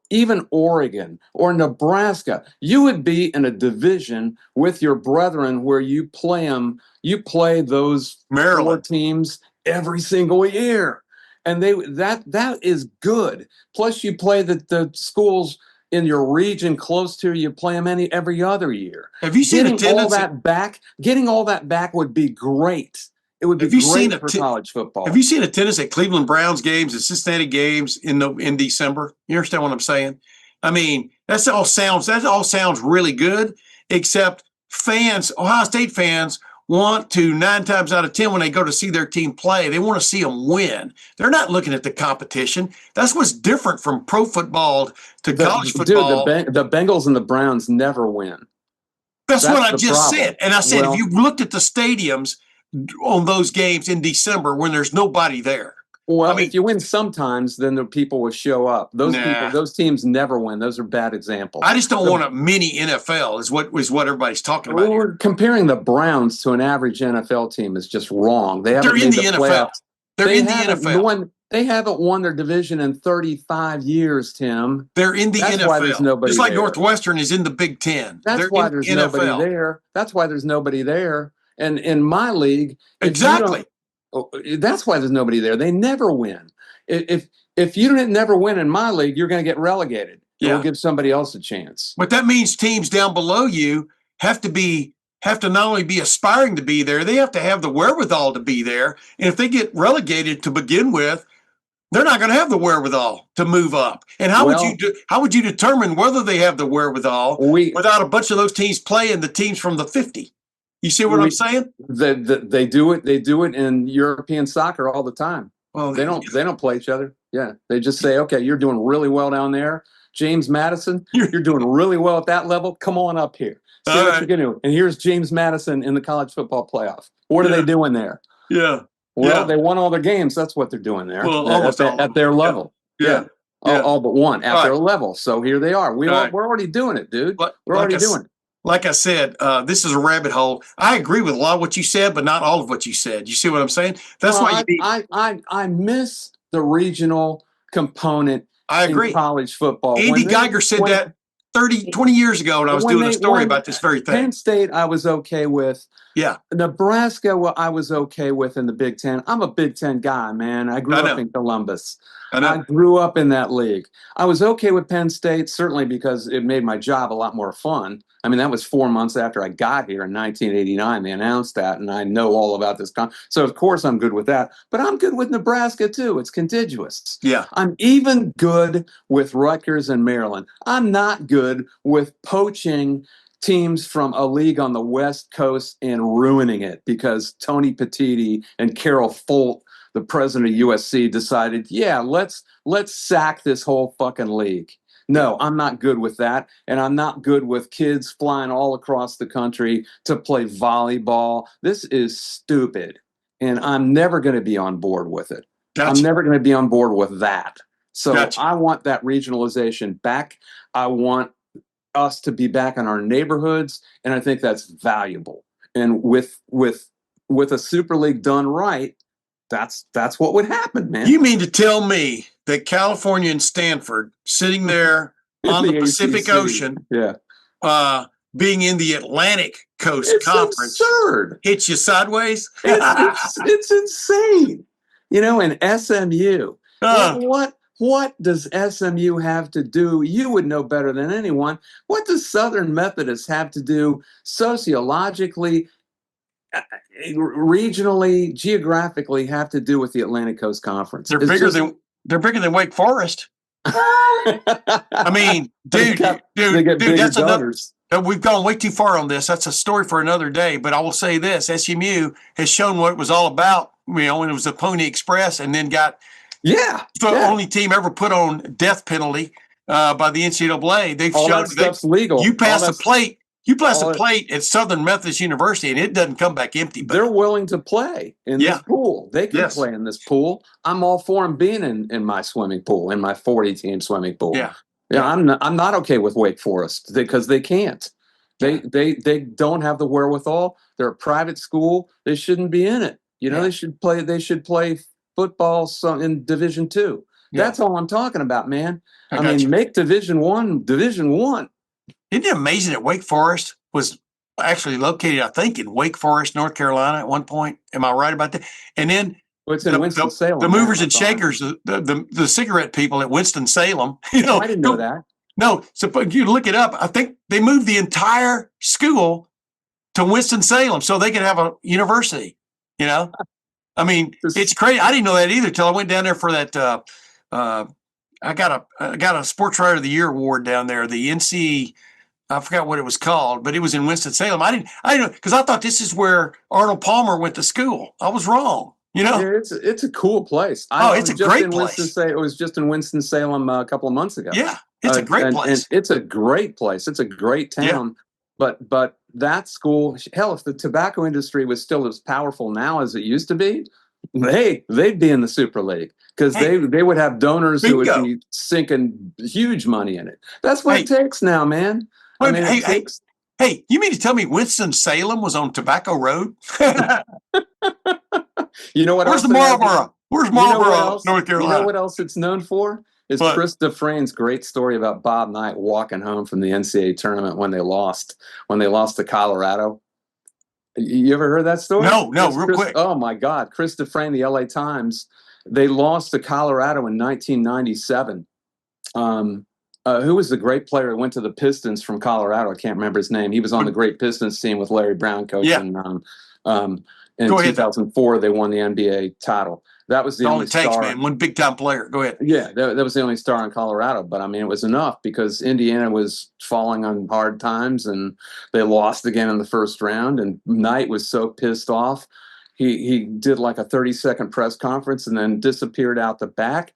Speaker 3: even Oregon or Nebraska? You would be in a division with your brethren where you play those
Speaker 4: Maryland
Speaker 3: 4 teams every single year. And that is good. Plus you play the schools in your region close to you, play them every other year.
Speaker 4: Have you seen
Speaker 3: all that back? Getting all that back would be great. It would be great for college football.
Speaker 4: Have you seen attendance at Cleveland Browns games and Cincinnati games in December? You understand what I'm saying? I mean, that all sounds really good, except Ohio State fans want to 9 times out of 10 when they go to see their team play, they want to see them win. They're not looking at the competition. That's what's different from pro football to college football.
Speaker 3: Dude, the Bengals and the Browns never win.
Speaker 4: That's what I just said. And I said, if you looked at the stadiums on those games in December when there's nobody there.
Speaker 3: Well, if you win sometimes, then the people will show up. Those teams never win. Those are bad examples.
Speaker 4: I just don't want a mini NFL is what everybody's talking about.
Speaker 3: We're comparing the Browns to an average NFL team is just wrong. They're
Speaker 4: in the NFL.
Speaker 3: Playoffs.
Speaker 4: They're in the NFL.
Speaker 3: They haven't won their division in 35 years, Tim.
Speaker 4: They're in the NFL.
Speaker 3: Why there's nobody
Speaker 4: just like
Speaker 3: there.
Speaker 4: Northwestern is in the Big Ten.
Speaker 3: That's why there's nobody there. That's why there's nobody there. And in my league,
Speaker 4: exactly.
Speaker 3: That's why there's nobody there. They never win. If you didn't never win in my league, you're going to get relegated. We'll give somebody else a chance.
Speaker 4: But that means teams down below you have to not only be aspiring to be there, they have to have the wherewithal to be there. And if they get relegated to begin with, they're not going to have the wherewithal to move up. And how would you determine whether they have the wherewithal without a bunch of those teams playing the teams from the 50? You see what I'm saying?
Speaker 3: They do it. They do it in European soccer all the time. Well, they don't play each other. Yeah, they just say, okay, you're doing really well down there, James Madison. You're doing really well at that level. Come on up here. See what you're going to do. And here's James Madison in the college football playoff. What are they doing there?
Speaker 4: Yeah.
Speaker 3: Well, they won all their games. That's what they're doing there.
Speaker 4: Well,
Speaker 3: at their level.
Speaker 4: Yeah.
Speaker 3: All but one at their level. So here they are. We're already doing it, dude. We're already doing it.
Speaker 4: Like I said, this is a rabbit hole. I agree with a lot of what you said, but not all of what you said. You see what I'm saying? That's why
Speaker 3: I miss the regional component.
Speaker 4: I agree.
Speaker 3: In college football.
Speaker 4: Andy Geiger said that 20 years ago when I was doing a story about this very thing.
Speaker 3: Penn State, I was okay with.
Speaker 4: Yeah.
Speaker 3: Nebraska, well, I was okay with in the Big Ten. I'm a Big Ten guy, man. I grew up in Columbus. I grew up in that league. I was okay with Penn State, certainly because it made my job a lot more fun. I mean, that was 4 months after I got here in 1989. They announced that, and I know all about this. So, of course, I'm good with that. But I'm good with Nebraska, too. It's contiguous.
Speaker 4: Yeah.
Speaker 3: I'm even good with Rutgers and Maryland. I'm not good with poaching teams from a league on the West Coast and ruining it because Tony Petitti and Carol Folt, the president of USC, decided, yeah, let's sack this whole fucking league. No, I'm not good with that. And I'm not good with kids flying all across the country to play volleyball. This is stupid. And I'm never going to be on board with it.
Speaker 4: Gotcha.
Speaker 3: I'm never going to be on board with that. So
Speaker 4: Gotcha.
Speaker 3: I want that regionalization back. I want us to be back in our neighborhoods, and I think that's valuable. And with a Super League done right, that's what would happen, man.
Speaker 4: You mean to tell me that California and Stanford sitting there on the Pacific Ocean, being in the Atlantic Coast Conference,
Speaker 3: absurd.
Speaker 4: Hits you sideways?
Speaker 3: It's insane. You know, and SMU. What does SMU have to do? You would know better than anyone. What does Southern Methodists have to do sociologically, regionally, geographically have to do with the Atlantic Coast Conference?
Speaker 4: They're bigger than Wake Forest. I mean, dude, that's another. We've gone way too far on this. That's a story for another day. But I will say this: SMU has shown what it was all about. You know, when it was the Pony Express, and then got. The only team ever put on death penalty by the NCAA. They've
Speaker 3: all
Speaker 4: shown
Speaker 3: that stuff's legal.
Speaker 4: You pass a plate. You pass a plate at Southern Methodist University, and it doesn't come back empty. But
Speaker 3: they're willing to play in this pool. They can play in this pool. I'm all for them being in my swimming pool, in my 40-team swimming pool. I'm not okay with Wake Forest because they can't. They don't have the wherewithal. They're a private school. They shouldn't be in it. You know, they should play football in Division II. That's all I'm talking about, man. I mean, make Division I Division I.
Speaker 4: Isn't it amazing that Wake Forest was actually located, I think, in Wake Forest, North Carolina at one point? Am I right about that? And then
Speaker 3: it's in Winston-Salem.
Speaker 4: The movers and shakers, the cigarette people at Winston-Salem. You know,
Speaker 3: I didn't know that.
Speaker 4: No, so you look it up. I think they moved the entire school to Winston-Salem so they could have a university, you know? I mean, it's crazy. I didn't know that either till I went down there for that. I got a Sports Writer of the Year award down there. The NC, I forgot what it was called, but it was in Winston-Salem. I didn't know because I thought this is where Arnold Palmer went to school. I was wrong. You know,
Speaker 3: it's a cool place.
Speaker 4: It's a great place.
Speaker 3: It was just in Winston-Salem a couple of months ago.
Speaker 4: Yeah, it's a great place.
Speaker 3: And it's a great place. It's a great town. Yeah. But that school, hell, if the tobacco industry was still as powerful now as it used to be, they'd be in the Super League because they would have donors who would be sinking huge money in it. That's what it takes now, man.
Speaker 4: Hey, you mean to tell me Winston-Salem was on Tobacco Road?
Speaker 3: You know what?
Speaker 4: Where's Marlboro? Where's Marlboro, North Carolina?
Speaker 3: You know what else it's known for? Is Chris Dufresne's great story about Bob Knight walking home from the NCAA tournament when they lost to Colorado. You ever heard that story?
Speaker 4: No, real quick.
Speaker 3: Oh my God, Chris Dufresne, the LA Times, they lost to Colorado in 1997. Who was the great player who went to the Pistons from Colorado? I can't remember his name. He was on the great Pistons team with Larry Brown coaching. In 2004, they won the NBA title. That was the only
Speaker 4: tanks,
Speaker 3: star.
Speaker 4: Man. One big time player. Go ahead.
Speaker 3: Yeah, that was the only star in Colorado. But I mean, it was enough because Indiana was falling on hard times, and they lost again in the first round. And Knight was so pissed off, he did like a 30-second press conference and then disappeared out the back.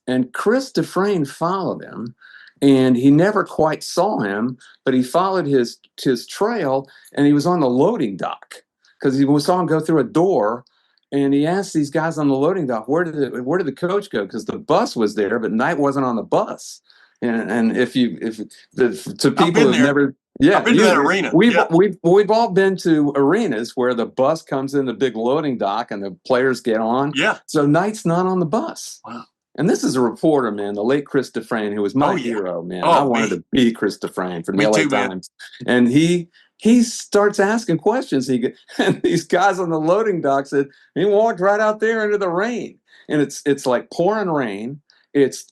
Speaker 3: And Chris Dufresne followed him, and he never quite saw him, but he followed his trail, and he was on the loading dock because he saw him go through a door. And he asked these guys on the loading dock, where did the coach go? Because the bus was there, but Knight wasn't on the bus. And to people who've never,
Speaker 4: I've been to that arena.
Speaker 3: We've all been to arenas where the bus comes in the big loading dock and the players get on.
Speaker 4: Yeah.
Speaker 3: So Knight's not on the bus.
Speaker 4: Wow.
Speaker 3: And this is a reporter, man, the late Chris Dufresne, who was my hero, man. I wanted to be Chris Dufresne from the LA Times. And he he starts asking questions. And these guys on the loading dock said he walked right out there into the rain, and it's like pouring rain. It's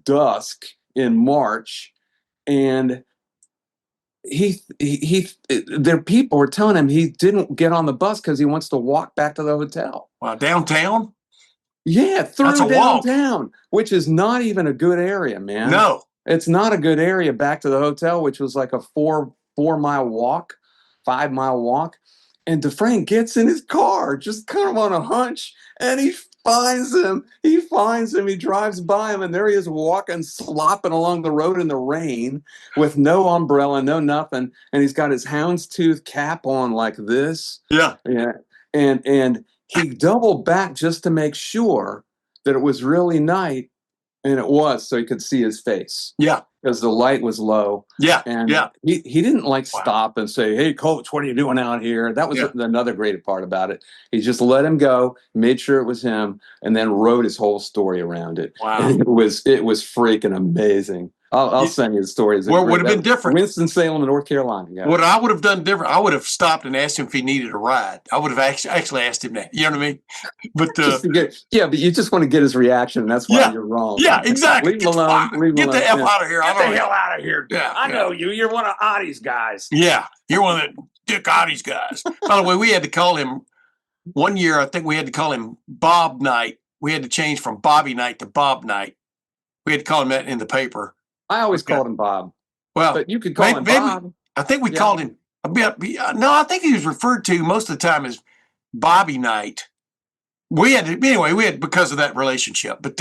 Speaker 3: dusk in March, and their people were telling him he didn't get on the bus because he wants to walk back to the hotel.
Speaker 4: Wow, downtown?
Speaker 3: Yeah, through
Speaker 4: That's a walk.
Speaker 3: downtown, which is not even a good area, man.
Speaker 4: No.
Speaker 3: It's not a good area back to the hotel, which was like a 4-mile walk, 5-mile walk. And DeFrank gets in his car, just kind of on a hunch, and he finds him. He drives by him, and there he is walking, slopping along the road in the rain with no umbrella, no nothing. And he's got his houndstooth cap on like this.
Speaker 4: Yeah.
Speaker 3: Yeah. And he doubled back just to make sure that it was really night. And it was, so he could see his face.
Speaker 4: Yeah.
Speaker 3: Because the light was low.
Speaker 4: Yeah.
Speaker 3: And
Speaker 4: yeah.
Speaker 3: he didn't stop and say, "Hey, coach, what are you doing out here?" That was another great part about it. He just let him go, made sure it was him, and then wrote his whole story around it.
Speaker 4: Wow.
Speaker 3: And it was freaking amazing. I'll send you the stories.
Speaker 4: What would have been different?
Speaker 3: Winston-Salem, North Carolina. Yeah.
Speaker 4: What I would have done different, I would have stopped and asked him if he needed a ride. I would have actually asked him that. You know what I mean? But
Speaker 3: but you just want to get his reaction, and that's why you're wrong.
Speaker 4: Yeah, exactly.
Speaker 3: Leave him alone.
Speaker 4: Get the F out of here.
Speaker 3: Get the hell out of here.
Speaker 4: Yeah,
Speaker 3: I know you. You're one of Ottie's guys.
Speaker 4: Yeah, you're one of the Dick Ottie's guys. By the way, we had to call him one year. I think we had to call him Bob Knight. We had to change from Bobby Knight to Bob Knight. We had to call him that in the paper.
Speaker 3: I always called him Bob.
Speaker 4: Well,
Speaker 3: but you could call him Bob.
Speaker 4: I think we called him a bit. No, I think he was referred to most of the time as Bobby Knight. We had because of that relationship. But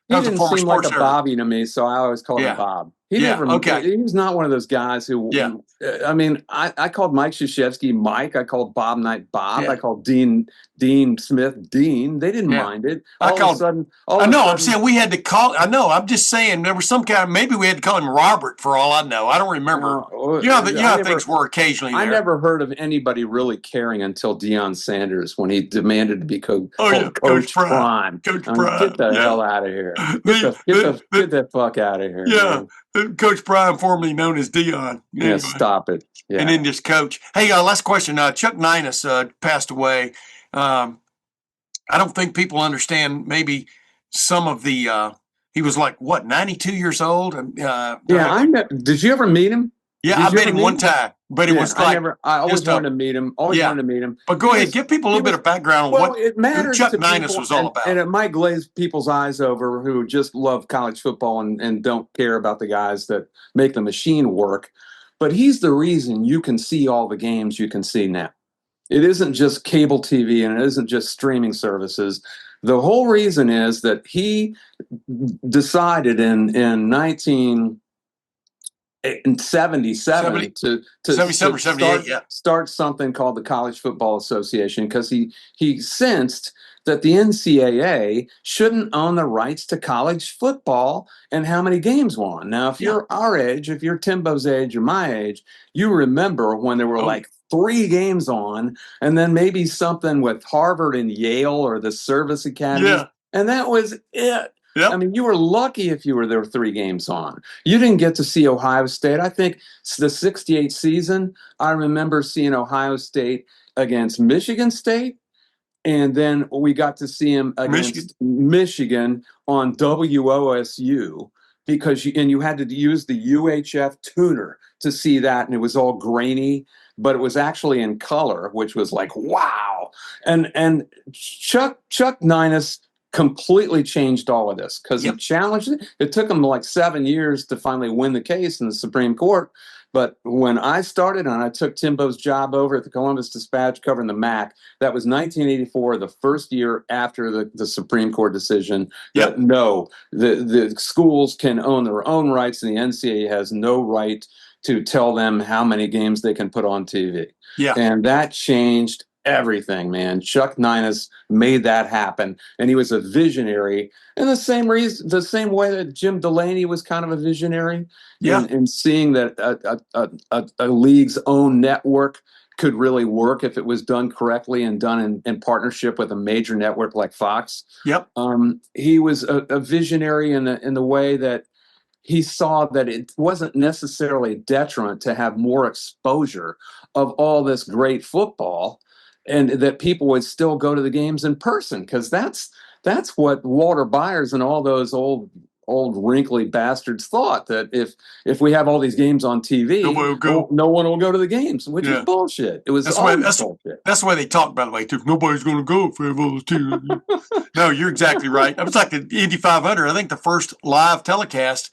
Speaker 3: he didn't seem like a Bobby to me, so I always called him Bob. He was not one of those guys who.
Speaker 4: Yeah.
Speaker 3: I mean, I called Mike Krzyzewski Mike. I called Bob Knight Bob.
Speaker 4: Yeah.
Speaker 3: I called Dean Smith Dean. They didn't mind it.
Speaker 4: I'm saying we had to call. I know. I'm just saying there was some kind of, maybe we had to call him Robert for all I know. I don't remember. How things were occasionally there.
Speaker 3: I never heard of anybody really caring until Deion Sanders when he demanded to be Coach Prime.
Speaker 4: Coach Prime.
Speaker 3: Get the hell out of here. Get the fuck out of here.
Speaker 4: Yeah. Man. Coach Prime, formerly known as Deion.
Speaker 3: Anyway. Yeah, stop it. Yeah.
Speaker 4: And then just coach. Hey, last question. Chuck Neinas passed away. I don't think people understand maybe some of the he was like, 92 years old?
Speaker 3: Did you ever meet him?
Speaker 4: Yeah, I met him one time, but it was like
Speaker 3: I always wanted to meet him. Wanted to meet him.
Speaker 4: But go ahead, give people a little bit of background on who Chuck Neinas was all about.
Speaker 3: And it might glaze people's eyes over who just love college football and don't care about the guys that make the machine work. But he's the reason you can see all the games you can see now. It isn't just cable TV and it isn't just streaming services. The whole reason is that he decided in 1977 to
Speaker 4: 77 or 78,
Speaker 3: start something called the College Football Association, because he sensed that the NCAA shouldn't own the rights to college football and how many games won. Now, if you're our age, if you're Timbo's age or my age, you remember when there were like 3 games on, and then maybe something with Harvard and Yale or the Service Academy, and that was it.
Speaker 4: Yep.
Speaker 3: I mean, you were lucky if you were there 3 games on. You didn't get to see Ohio State. I think the 68 season, I remember seeing Ohio State against Michigan State, and then we got to see him against Michigan on WOSU, because you had to use the UHF tuner to see that, and it was all grainy, but it was actually in color, which was like, wow. And Chuck Neinas completely changed all of this, because he challenged it. It took him like 7 years to finally win the case in the Supreme Court. But when I started and I took Timbo's job over at the Columbus Dispatch covering the MAC, that was 1984, the first year after the Supreme Court decision that no, the schools can own their own rights and the NCAA has no right to tell them how many games they can put on TV. Yeah. And that changed everything, man. Chuck Neinas made that happen, and he was a visionary in the same way that Jim Delaney was kind of a visionary. In seeing that a league's own network could really work if it was done correctly and done in partnership with a major network like Fox. He was a visionary in the way that he saw that it wasn't necessarily a detriment to have more exposure of all this great football, and that people would still go to the games in person, because that's what Walter Byers and all those old wrinkly bastards thought, that if we have all these games on TV, no one will go to the games, which is bullshit. It was bullshit.
Speaker 4: That's the way they talk, by the way, too. Nobody's going to go if we have all those TV. No, you're exactly right. It was like the Indy 500. I think the first live telecast,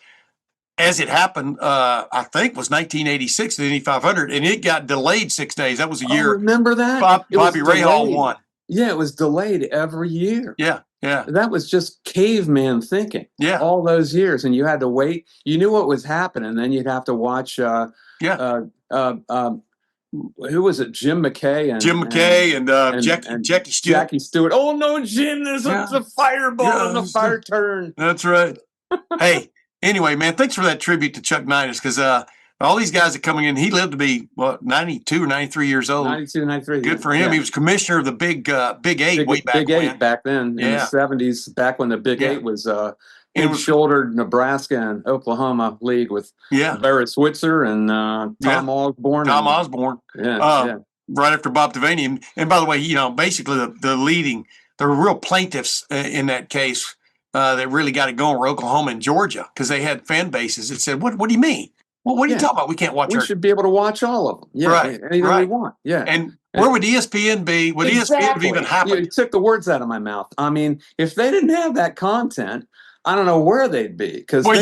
Speaker 4: as it happened, I think was 1986, the Indy 500, and it got delayed 6 days. That was a year.
Speaker 3: Remember that?
Speaker 4: Bobby Rahal won.
Speaker 3: Yeah, it was delayed every year.
Speaker 4: Yeah.
Speaker 3: That was just caveman thinking.
Speaker 4: Yeah.
Speaker 3: All those years, and you had to wait. You knew what was happening, then you'd have to watch. Who was it? Jim McKay and
Speaker 4: Jackie Stewart.
Speaker 3: Jackie Stewart. Oh no, Jim! There's a fireball in the fire turn.
Speaker 4: That's right. Hey, anyway, man, thanks for that tribute to Chuck Neinas, because all these guys are coming in. He lived to be 92 or 93 years old.
Speaker 3: 92, 93.
Speaker 4: Good for him. Yeah. He was commissioner of the Big Eight way back when.
Speaker 3: Back then in the 70s, back when the Big Eight was shouldered Nebraska and Oklahoma league with Barry Switzer and Tom Osborne.
Speaker 4: Right after Bob Devaney. And by the way, basically the real plaintiffs in that case that really got it going were Oklahoma and Georgia, because they had fan bases that said, what do you mean? Well, what are you talking about? We can't watch.
Speaker 3: We should be able to watch all of them. Yeah,
Speaker 4: right.
Speaker 3: Anything we want. Yeah.
Speaker 4: And where would ESPN be? Would ESPN even happen?
Speaker 3: You took the words out of my mouth. I mean, if they didn't have that content, I don't know where they'd be. Because
Speaker 4: when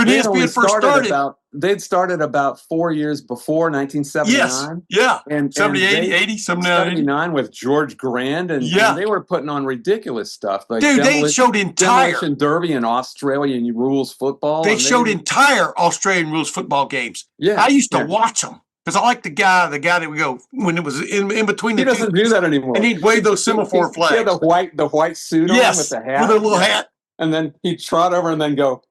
Speaker 4: ESPN first started,
Speaker 3: they'd started about 4 years before 1979.
Speaker 4: Yes. Yeah.
Speaker 3: And
Speaker 4: 78, 80, 79
Speaker 3: with George Grand, and they were putting on ridiculous stuff. Like
Speaker 4: they showed entire
Speaker 3: Demolition Derby and Australian rules football.
Speaker 4: They showed entire Australian rules football games.
Speaker 3: Yeah.
Speaker 4: I used to watch them, because I like the guy that we go when it was in between the two.
Speaker 3: He doesn't do that anymore.
Speaker 4: And he'd wave those semaphore flags.
Speaker 3: Yeah, the white suit on with the hat.
Speaker 4: With a little hat.
Speaker 3: And then he'd trot over and then go.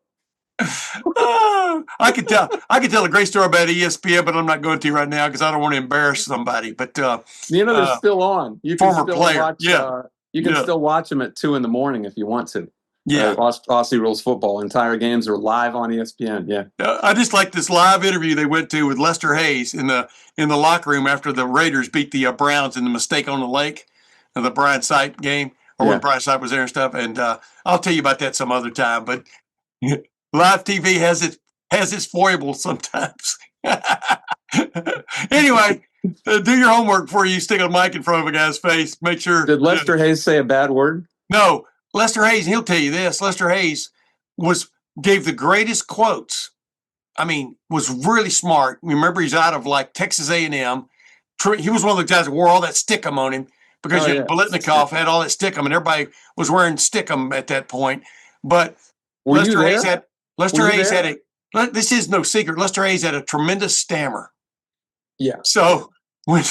Speaker 4: I could tell a great story about ESPN, but I'm not going to right now because I don't want to embarrass somebody. But
Speaker 3: they're still on. You can
Speaker 4: former
Speaker 3: still
Speaker 4: player,
Speaker 3: watch, you can still watch them at 2 a.m. if you want to.
Speaker 4: Yeah,
Speaker 3: Aussie rules football. Entire games are live on ESPN. Yeah,
Speaker 4: I just like this live interview they went to with Lester Hayes in the locker room after the Raiders beat the Browns in the mistake on the lake, the Brian Sight game, or when Brian Sight was there and stuff. And I'll tell you about that some other time. But live TV has its foibles sometimes. Anyway, do your homework before you stick a mic in front of a guy's face. Make sure.
Speaker 3: Did Lester Hayes say a bad word?
Speaker 4: No. Lester Hayes, and he'll tell you this. Lester Hayes gave the greatest quotes. I mean, was really smart. Remember, he's out of like Texas A&M. He was one of the guys that wore all that stickum on him because Biletnikoff had all that stickum, and everybody was wearing stickum at that point. But Lester Hayes had this is no secret. Lester Hayes had a tremendous stammer.
Speaker 3: Yeah.
Speaker 4: So when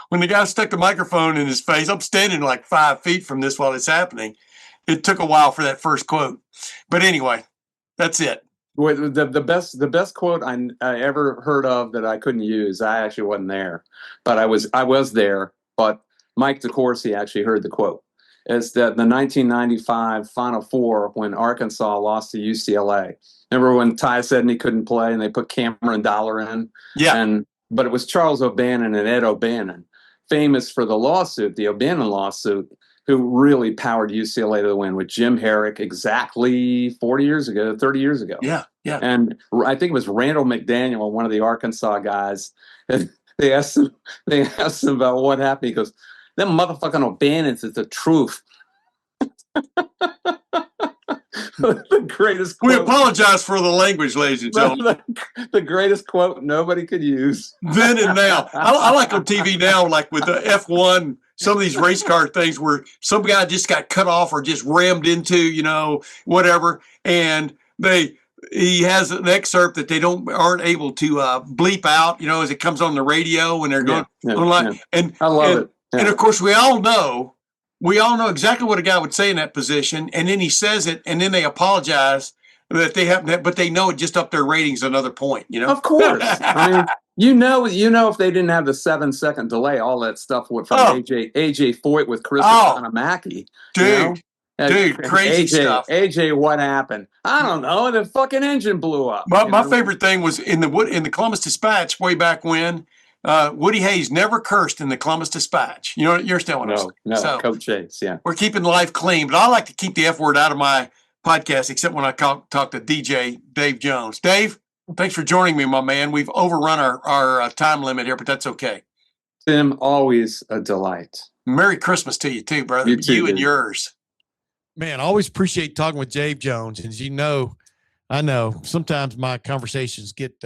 Speaker 4: the guy stuck the microphone in his face, I'm standing like 5 feet from this while it's happening. It took a while for that first quote, but anyway, that's it.
Speaker 3: Well, the best quote I ever heard of that I couldn't use. I actually wasn't there, but I was there. But Mike DeCourcy actually heard the quote. It's that the 1995 Final Four when Arkansas lost to UCLA. Remember when Ty said he couldn't play and they put Cameron Dollar in?
Speaker 4: Yeah.
Speaker 3: But it was Charles O'Bannon and Ed O'Bannon, famous for the lawsuit, the O'Bannon lawsuit, who really powered UCLA to the win with Jim Herrick exactly 30 years ago.
Speaker 4: Yeah.
Speaker 3: And I think it was Randall McDaniel, one of the Arkansas guys. And they asked him about what happened. He goes, "Them motherfucking O'Bannons is the truth." The greatest quote.
Speaker 4: We apologize for the language, ladies and gentlemen.
Speaker 3: The greatest quote nobody could use.
Speaker 4: Then and now. I like on TV now, like with the F1, some of these race car things where some guy just got cut off or just rammed into, whatever. And he has an excerpt that they aren't able to bleep out, as it comes on the radio when they're going online. Yeah. And
Speaker 3: I love it. Yeah.
Speaker 4: And of course, we all know exactly what a guy would say in that position, and then he says it, and then they apologize that they haven't, but they know it just up their ratings another point.
Speaker 3: Of course. I mean, if they didn't have the 7-second delay, all that stuff from AJ Foyt with Chris Mackie,
Speaker 4: dude. Dude, crazy stuff.
Speaker 3: AJ, what happened? I don't know. The fucking engine blew up.
Speaker 4: My favorite thing was in the Columbus Dispatch way back when. Woody Hayes never cursed in the Columbus Dispatch. You know what you're telling us?
Speaker 3: No,
Speaker 4: So
Speaker 3: Coach Hayes, yeah.
Speaker 4: we're keeping life clean, but I like to keep the F word out of my podcast, except when I talk to DJ Dave Jones. Dave, thanks for joining me, my man. We've overrun our time limit here, but that's okay.
Speaker 3: Tim, always a delight.
Speaker 4: Merry Christmas to you too, brother.
Speaker 3: You too,
Speaker 4: and yours.
Speaker 1: Man, I always appreciate talking with Dave Jones. And as you know, I know sometimes my conversations get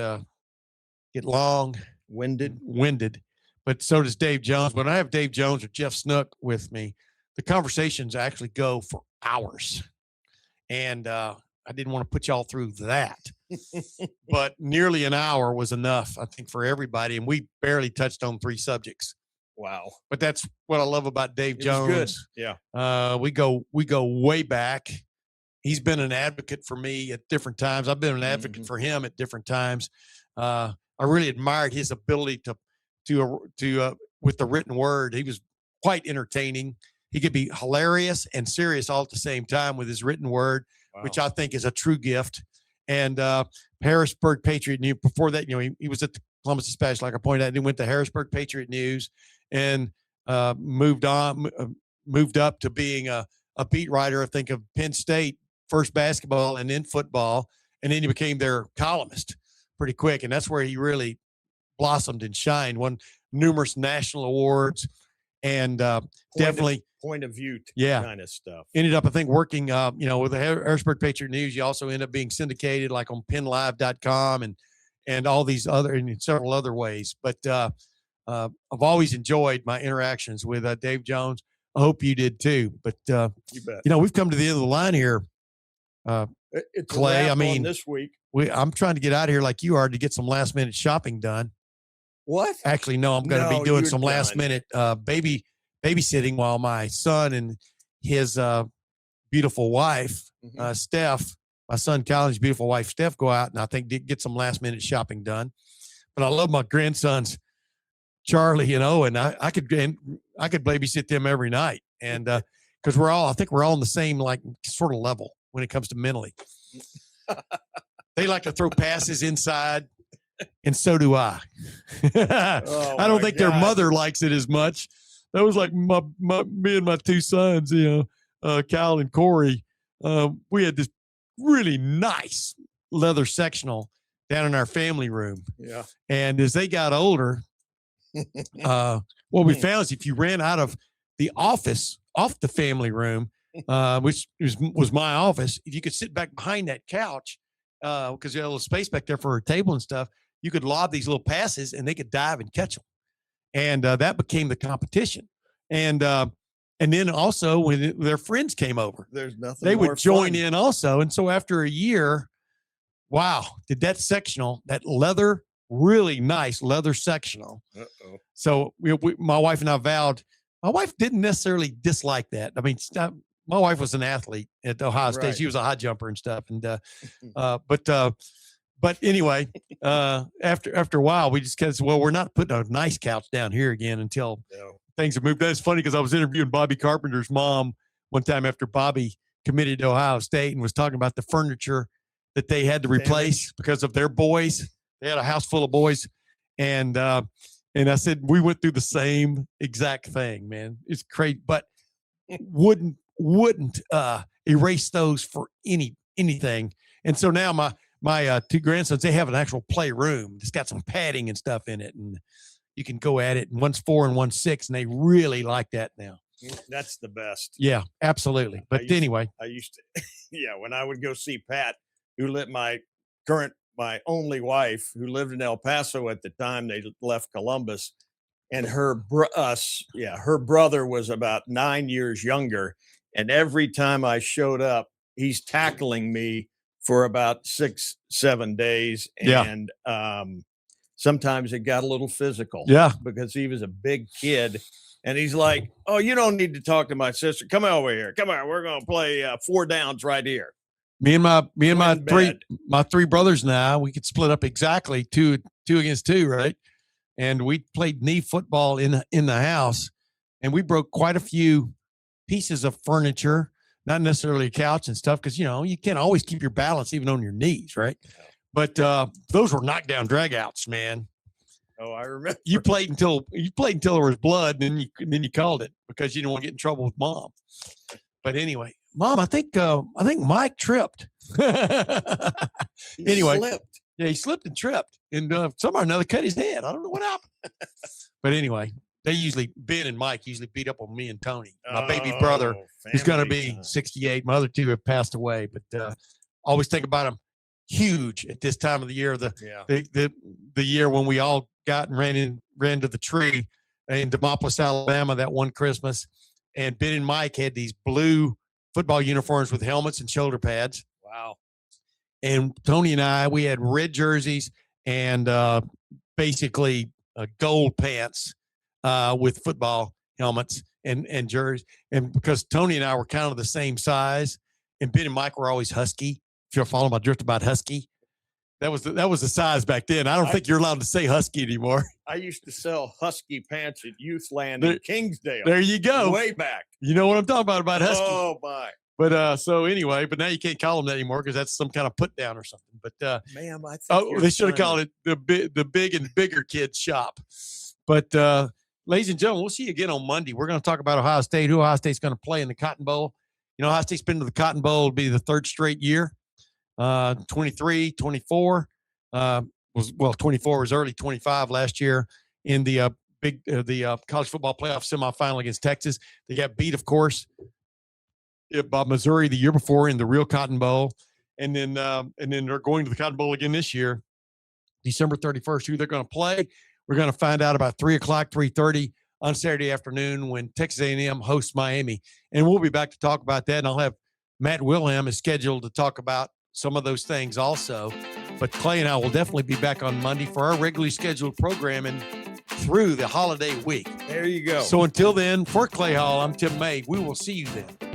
Speaker 1: long, winded, but so does Dave Jones. When I have Dave Jones or Jeff Snook with me, the conversations actually go for hours. And I didn't want to put y'all through that, but nearly an hour was enough, I think, for everybody. And we barely touched on 3 subjects.
Speaker 2: Wow.
Speaker 1: But that's what I love about Dave Jones.
Speaker 2: Good.
Speaker 1: Yeah. We go way back. He's been an advocate for me at different times. I've been an advocate for him at different times. I really admired his ability to with the written word. He was quite entertaining. He could be hilarious and serious all at the same time with his written word, which I think is a true gift. And Harrisburg Patriot News. Before that, he was at the Columbus Dispatch, like I pointed out. And he went to Harrisburg Patriot News and moved up to being a beat writer, I think, of Penn State, first basketball and then football. And then he became their columnist pretty quick. And that's where he really blossomed and shined, won numerous national awards, and definitely
Speaker 2: point of view kind of stuff.
Speaker 1: Ended up, I think, working, with the Harrisburg Patriot News. You also end up being syndicated like on PennLive.com and all these other, and several other ways. But I've always enjoyed my interactions with Dave Jones. I hope you did too. But,
Speaker 2: you bet.
Speaker 1: We've come to the end of the line here,
Speaker 2: it's
Speaker 1: Clay. I mean,
Speaker 2: this week.
Speaker 1: I'm trying to get out of here like you are to get some last minute shopping done.
Speaker 2: What?
Speaker 1: Actually, no, I'm going to be doing some last minute babysitting while my son and his beautiful wife, Steph, my son Colin's beautiful wife, Steph, go out and I think get some last minute shopping done. But I love my grandsons, Charlie and Owen. I could babysit them every night. And because I think we're all on the same like sort of level when it comes to mentally. They like to throw passes inside, and so do I. I don't think their mother likes it as much. That was like me and my 2 sons, Kyle and Corey. We had this really nice leather sectional down in our family room.
Speaker 2: Yeah.
Speaker 1: And as they got older, what we found is if you ran out of the office, off the family room, which was my office, if you could sit back behind that couch, because you had a little space back there for a table and stuff, you could lob these little passes and they could dive and catch them. And that became the competition. And then also when their friends came over,
Speaker 2: there's nothing
Speaker 1: they
Speaker 2: more
Speaker 1: would join
Speaker 2: fun.
Speaker 1: in also. And so after a year, wow, did that sectional, that leather, really nice leather sectional.
Speaker 2: Uh-oh.
Speaker 1: So my wife and I vowed, my wife didn't necessarily dislike that. I mean, my wife was an athlete at Ohio State.
Speaker 2: Right.
Speaker 1: She was a high jumper and stuff. And, but anyway, after a while, we just kind of said, well, we're not putting a nice couch down here again until things have moved. That's funny because I was interviewing Bobby Carpenter's mom one time after Bobby committed to Ohio State and was talking about the furniture that they had to replace because of their boys. They had a house full of boys. And I said, we went through the same exact thing, man. It's crazy, but wouldn't erase those for anything. And so now my 2 grandsons, they have an actual playroom. It's got some padding and stuff in it, and you can go at it. And one's 4 and one's 6, and they really like that now.
Speaker 2: That's the best.
Speaker 1: Yeah, absolutely. But anyway,
Speaker 2: I used to, when I would go see Pat, who lived my only wife, who lived in El Paso at the time they left Columbus, and her brother was about 9 years younger. And every time I showed up, he's tackling me for about 6-7 days. And sometimes it got a little physical.
Speaker 1: Yeah.
Speaker 2: Because he was a big kid. And he's like, oh, you don't need to talk to my sister. Come over here. Come on. We're going to play 4 downs right here.
Speaker 1: Me and my 3 brothers and I, we could split up exactly two against 2, right? And we played knee football in the house, and we broke quite a few pieces of furniture. not necessarily a couch and stuff, because you can't always keep your balance even on your knees, right? But those were knockdown dragouts, man.
Speaker 2: Oh, I remember.
Speaker 1: You played until there was blood, and then you called it because you didn't want to get in trouble with Mom. But anyway, Mom, I think Mike tripped. Anyway,
Speaker 2: slipped.
Speaker 1: Yeah, he slipped and tripped, and somehow or another cut his head. I don't know what happened. But anyway, Ben and Mike usually beat up on me and Tony, my baby brother, who's going to be 68. My other two have passed away, but always think about him. Huge at this time of the year, the year when we all got and ran to the tree in Demopolis, Alabama, that one Christmas. And Ben and Mike had these blue football uniforms with helmets and shoulder pads.
Speaker 2: Wow.
Speaker 1: And Tony and I, we had red jerseys and basically gold pants with football helmets and jerseys. And because Tony and I were kind of the same size, and Ben and Mike were always husky. If you're following my drift about husky, that was the size back then. I don't think you're allowed to say husky anymore.
Speaker 2: I used to sell husky pants at Youthland in Kingsdale.
Speaker 1: There you go.
Speaker 2: Way back.
Speaker 1: You know what I'm talking about husky.
Speaker 2: Oh, my.
Speaker 1: But so anyway, but now you can't call them that anymore because that's some kind of put down or something. But
Speaker 2: ma'am, I think
Speaker 1: they should have called it the big and bigger kids shop. But ladies and gentlemen, we'll see you again on Monday. We're going to talk about Ohio State, who Ohio State's going to play in the Cotton Bowl. Ohio State's been to the Cotton Bowl. It'll be the third straight year. 23, 24. 24 was early 25 last year in the college football playoff semifinal against Texas. They got beat, of course, by Missouri the year before in the real Cotton Bowl, and then they're going to the Cotton Bowl again this year, December 31st. Who they're going to play? We're going to find out about 3:30 on Saturday afternoon when Texas A&M hosts Miami, and we'll be back to talk about that. And I'll have Matt Wilhelm is scheduled to talk about some of those things also. But Clay and I will definitely be back on Monday for our regularly scheduled programming through the holiday week.
Speaker 2: There you go.
Speaker 1: So until then, for Clay Hall, I'm Tim May. We will see you then.